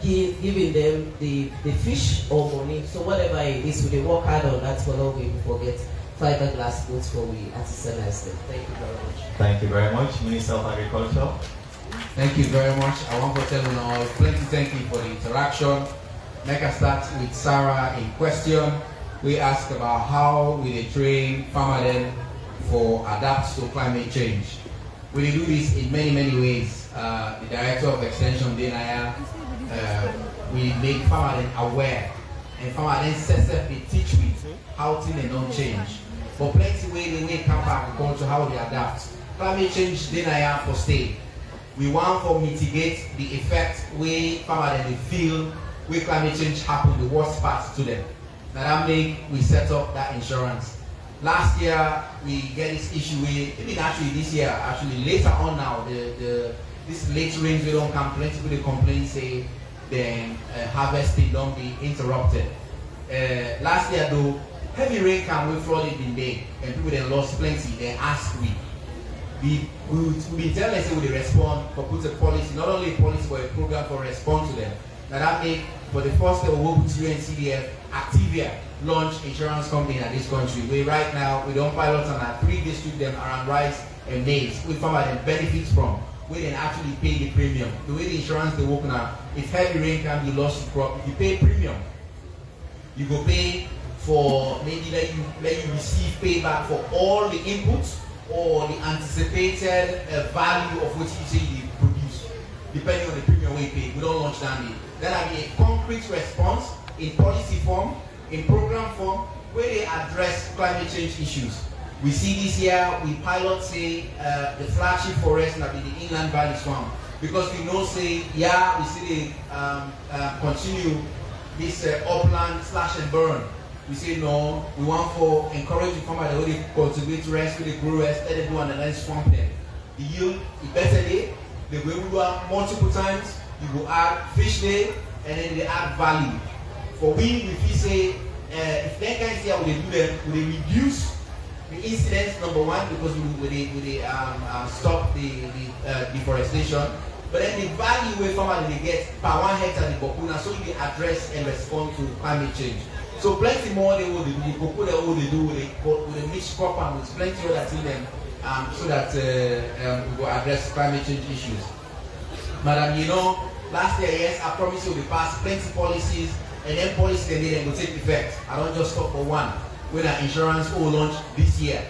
giving them the fish or money. So whatever it is, we work hard on that for all we forget fiberglass boats for we artisanize them. Thank you very much. Thank you very much, Minister of Agriculture. Thank you very much. I want to tell you all plenty thank you for the interaction. Make us start with Sarah in question. We ask about how we train farmers for adapt to climate change. We do this in many ways. The Director of Extension, Denaya, we make farmers aware, and farmers then they teach me how things don't change. But plenty way the way come back agriculture, how they adapt. Climate change Denaya for stay. We want to mitigate the effect where farmers they feel where climate change happen, the worst parts to them. Now that make we set up that insurance. Last year we get this issue with, even actually this year, actually later on now, this late rains we don't come, plenty people they complain say then harvesting don't be interrupted. Last year though, heavy rain came with flooding in there and people then lost plenty. They asked we tell them say we respond for put a policy, not only a policy but a program for respond to them. Now that make for the first time we work with UNCDF, Activia launch insurance company in this country. We right now we don't pilot on our 3 districts them around rice and maize. We farmer them benefits from. We then actually pay the premium. The way the insurance they work now, if heavy rain comes, you lost your crop, you pay premium. You go pay for maybe let you receive payback for all the inputs or the anticipated value of what you say you produce, depending on the premium we pay. We don't launch down it. Then I be a concrete response in policy form, in program form, where they address climate change issues. We see this year, we pilot say the flagship forest that be the Inland Valley Swamp, because we know say, yeah, we see they continue this upland slash and burn. We say no, we want to encourage the farmer that they cultivate rest, they grow rest, let them do and then swamp them. The yield is better day, they will do multiple times, you go add fish day, and then they add value. For we say, if they can see how they do them, we reduce the incidents, number one, because we stop the deforestation. But then the value where farmers they get per 1 hectare the Bokuna, so they address and respond to climate change. So plenty more they will do. The Bokuna what they do with the mixed crop and with plenty other things them, so that we will address climate change issues. Madam, you know, last year, yes, I promised you we passed plenty policies, and then policies then will take effect. I don't just stop for one. When our insurance will launch this year.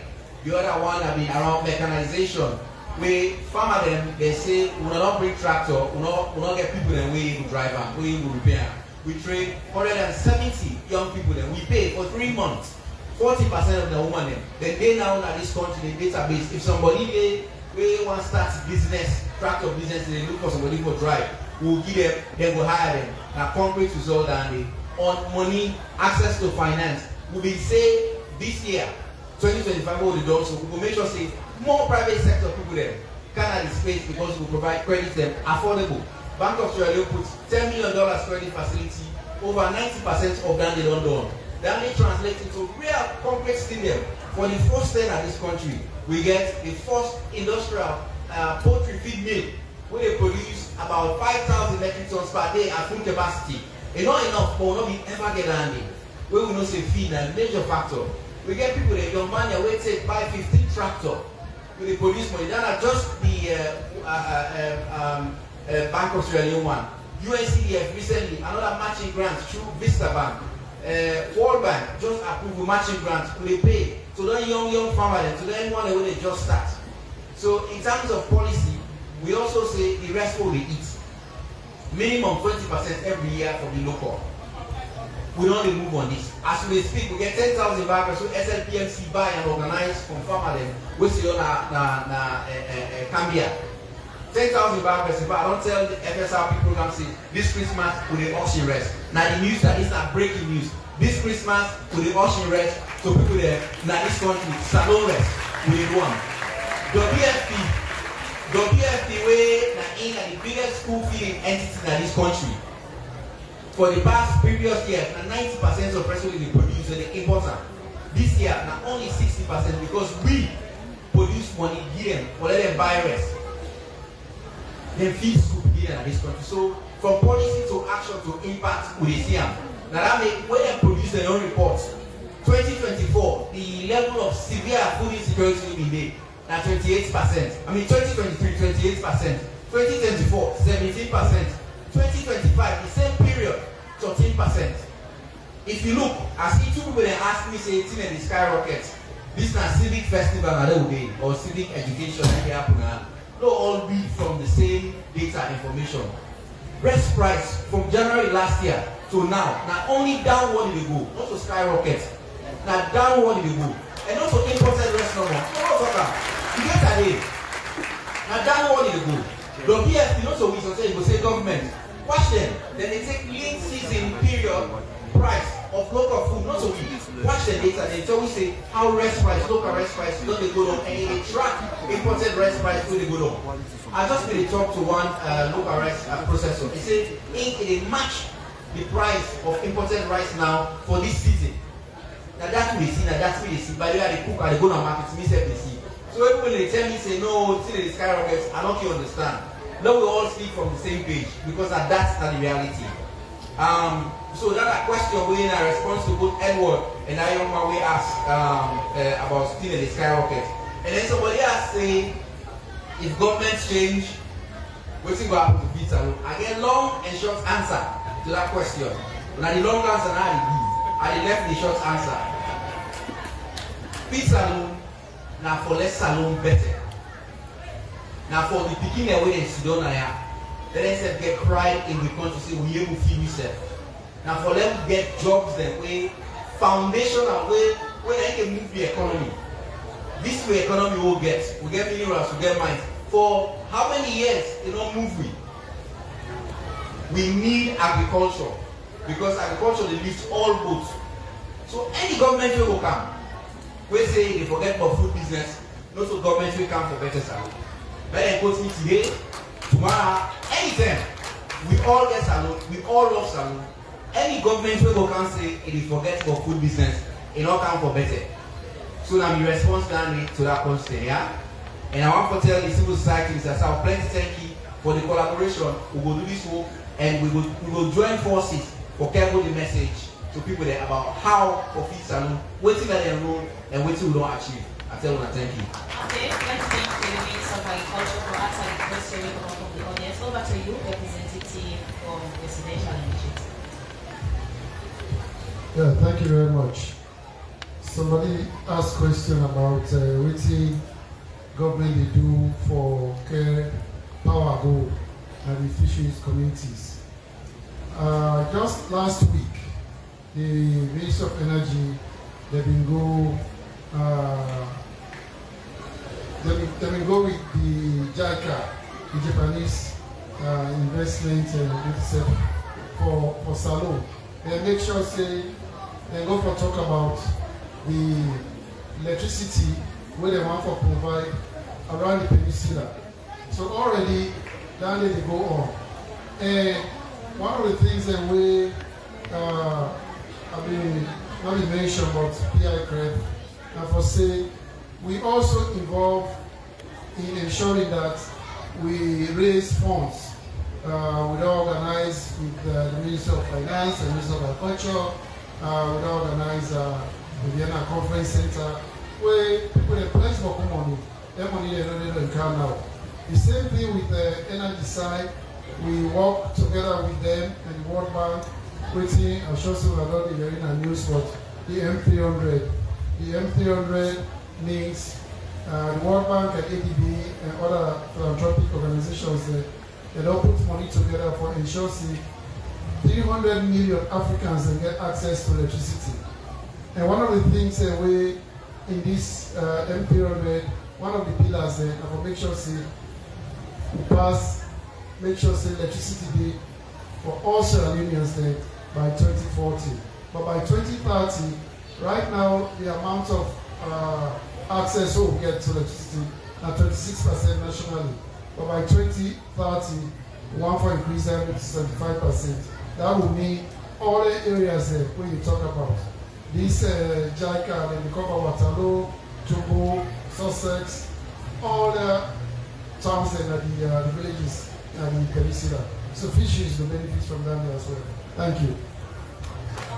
The other one have been around mechanization. We farmer them, they say we will not bring tractor, we will not get people that we will drive them, we will repair. We train 170 young people that we pay for 3 months. 40% of the women them. Then they now at this country the database. If somebody they want to start business, tractor business, they look for somebody for drive. We'll give them, then we'll hire them. Now concrete result and on money, access to finance. We will say this year, 2025 will do so we will make sure say more private sector people there can have the space because we provide credit them affordable. Bank of Sierra Leone puts $10 million credit facility, over 90% of that they don't do. That may translate into real concrete stadium for the first time in this country. We get the first industrial poultry feed mill where they produce about 5,000 metric tons per day at full capacity. It's not enough, but will not be ever get handy. Where we know say feed a major factor. We get people that young man that will take buy 15 tractor with the produce money. That are just the Bank of Sierra Leone one. UNCDF recently another matching grant through Vista Bank. World Bank just approved matching grants to they pay to the young farmers, to anyone that they just start. So in terms of policy, we also say the rest will they eat. Minimum 20% every year for the local. We don't move on this. As we speak, we get 10,000 bags, so SLPMC buy and organize from farmers we see on Cambia. 10,000 bags, but I don't tell the FSRP program say this Christmas with the auction rest. Now the news that is not breaking news. This Christmas with the auction rest, so people there, now this country, salon rest, we need one. WFP way na the biggest school feeding entity in this country. For the past previous years, 90% of breast milk they produce and they import them. This year, now only 60% because we produce money here for let them buy rest. Then feed school here in this country. So from policy to action to impact we dey see am. Na that make when dem produce their own report 2024 the level of severe food insecurity wey bin dey na 28%. I mean 2023 28%, 2024 17%, 2025 the same period 13%. If you look, as two people dey ask me say thing dey skyrocket, this na civic festival na there we dey or civic education wey dey happen na no all be from the same data information. Rice price from January last year to now na only downward e dey go, not to skyrocket. Na downward e dey go, and not to imported rice no more. So what talk am? You get a day. Na downward e dey go. The PFP not so we say go say government. Watch them. Then they take lean season period price of local food, not so we watch the data. They tell we say how rice price, local rice price, don't they go down, and they track imported rice price when they go down. I just made a talk to one local rice processor. He said it match the price of imported rice now for this season. Now that's what they see. Now that's what they see. By the way, they cook and they go to market. Me say they see. So when they tell me say no, see the skyrockets, I don't understand. Now we all speak from the same page because that's not the reality. So that a question we in a response to both Edward and I young man we asked about still the skyrocket. And then somebody asked say if governments change, what's going to happen to pizza? I get long and short answer to that question. Now the long answer now I give. I left the short answer. Pizza now for less salon better. Now for the beginning way they sit down here, they said get pride in the country say we able to feed yourself. Now for them get jobs that way, foundational way where they can move the economy. This way economy will get. We get minerals, we get mines. For how many years they don't move we? We need agriculture. Because agriculture they lift all boats. So any government will come. We say they forget about food business, not so government will come for better salary. But they put me today, tomorrow, anytime. We all get salary, we all love salary. Any government will come say they forget about food business, it all come for better. So now my response down to that question, yeah? And I want to tell the civil society that I plenty thank you for the collaboration. We will do this work and we will join forces for carrying the message to people there about how profit salon, waiting that they enroll and waiting we don't achieve. I tell you thank you. Okay, let's thank the Minister of Agriculture for answering the question we come from the audience. Over to you, representative of Presidential Initiative. Yeah, thank you very much. Somebody asked a question about what the government they do for care, power go, and the fisheries communities. Just last week, the Minister of Energy, they've been go with the JICA, the Japanese investment for Salon. They make sure say they go for talk about the electricity where they want to provide around the peninsula. So already down there they go on. And one of the things that we not be mentioned but PI credit and for say we also involved in ensuring that we raise funds. We organize with the Minister of Finance and Minister of Agriculture. We organize the Vienna Conference Center where people have plenty of money. That money they don't count now. The same thing with the energy side. We work together with them and the World Bank. Waiting, I'm sure some are not hearing the news, but the M300. The M300 means the World Bank and ADB and other philanthropic organizations they don't put money together for ensuring 300 million Africans can get access to electricity. And one of the things we in this M300, one of the pillars I will make sure make sure electricity for all Sierra Leoneans by 2040. But by 2030, right now the amount of access we get to electricity at 26% nationally. But by 2030, we want to increase that to 75%. That will mean all the areas where you talk about. This JICA, they cover Waterloo, Jobo, Sussex, all the towns and the villages and the peninsula. So fisheries will benefit from that as well. Thank you.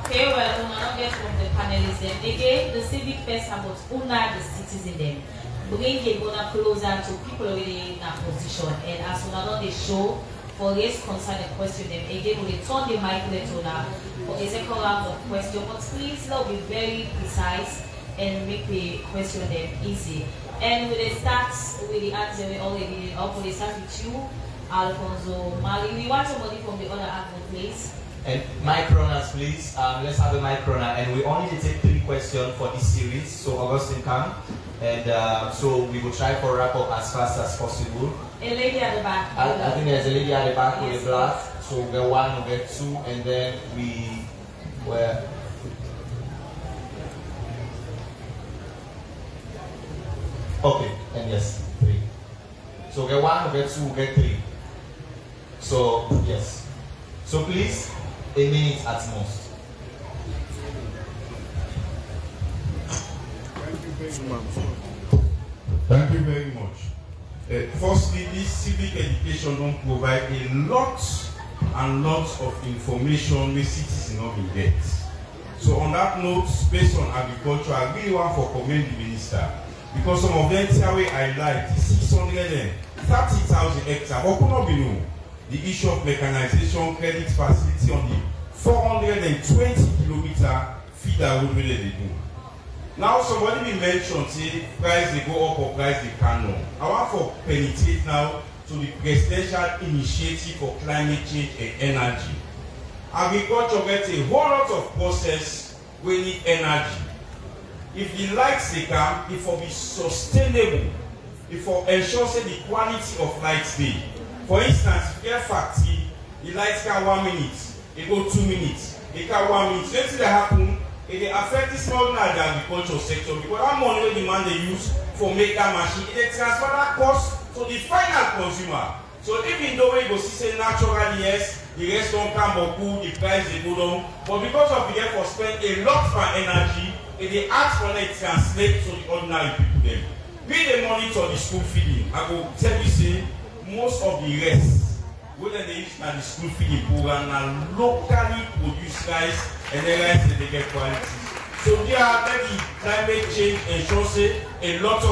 Okay, well, we now get from the panelists then. Again, the civic fest about Una the citizen then. Bring the Una closer to people already in that position. And as we now the show, for raise concern and question them, again, we turn the mic to Una for a second round of question. But please, now be very precise and make the question them easy. And we start with the answer we already up. We start with you, Alfonso Mali. We want somebody from the other angle, please. And mic runners, please. Let's have a mic runner. And we only need to take 3 questions for this series. So Augustine come. And so we will try to wrap up as fast as possible. A lady at the back. I think there's a lady at the back with a black. So we'll get 1, we'll get 2, and then we were. Okay, and yes, 3. So we'll get 1, we'll get 2, we'll get 3. So, yes. So please, a minute at most. Thank you very much. Firstly, this civic education don't provide a lot and lots of information which citizens not will get. So on that note, based on agriculture, I really want to commend the minister because some of them tell me I like 630,000 hectares. But could not be known the issue of mechanization credit facility on the 420 kilometer feeder road where they do. Now somebody will mention say price they go up or price they can down. I want to penetrate now to the presidential initiative for climate change and energy. Agriculture gets a whole lot of process we need energy. If the lights they come, it will be sustainable. It will ensure say the quality of lights they. For instance, if you have factory, the lights can 1 minute, it go 2 minutes, it can 1 minute. Let's see that happen. It affects the small and the agricultural sector because that money the demand they use for make that machine, it transfer that cost to the final consumer. So even though we go see say naturally yes, the rest don't come but good, the price they go down. But because of the effort spend a lot for energy, they ask for it translate to the ordinary people then. We the monitor the school feeding. I go tell you say most of the rest whether they use the school feeding program and locally produced rice and the rice that they get quality. So there are the climate change ensures a lot of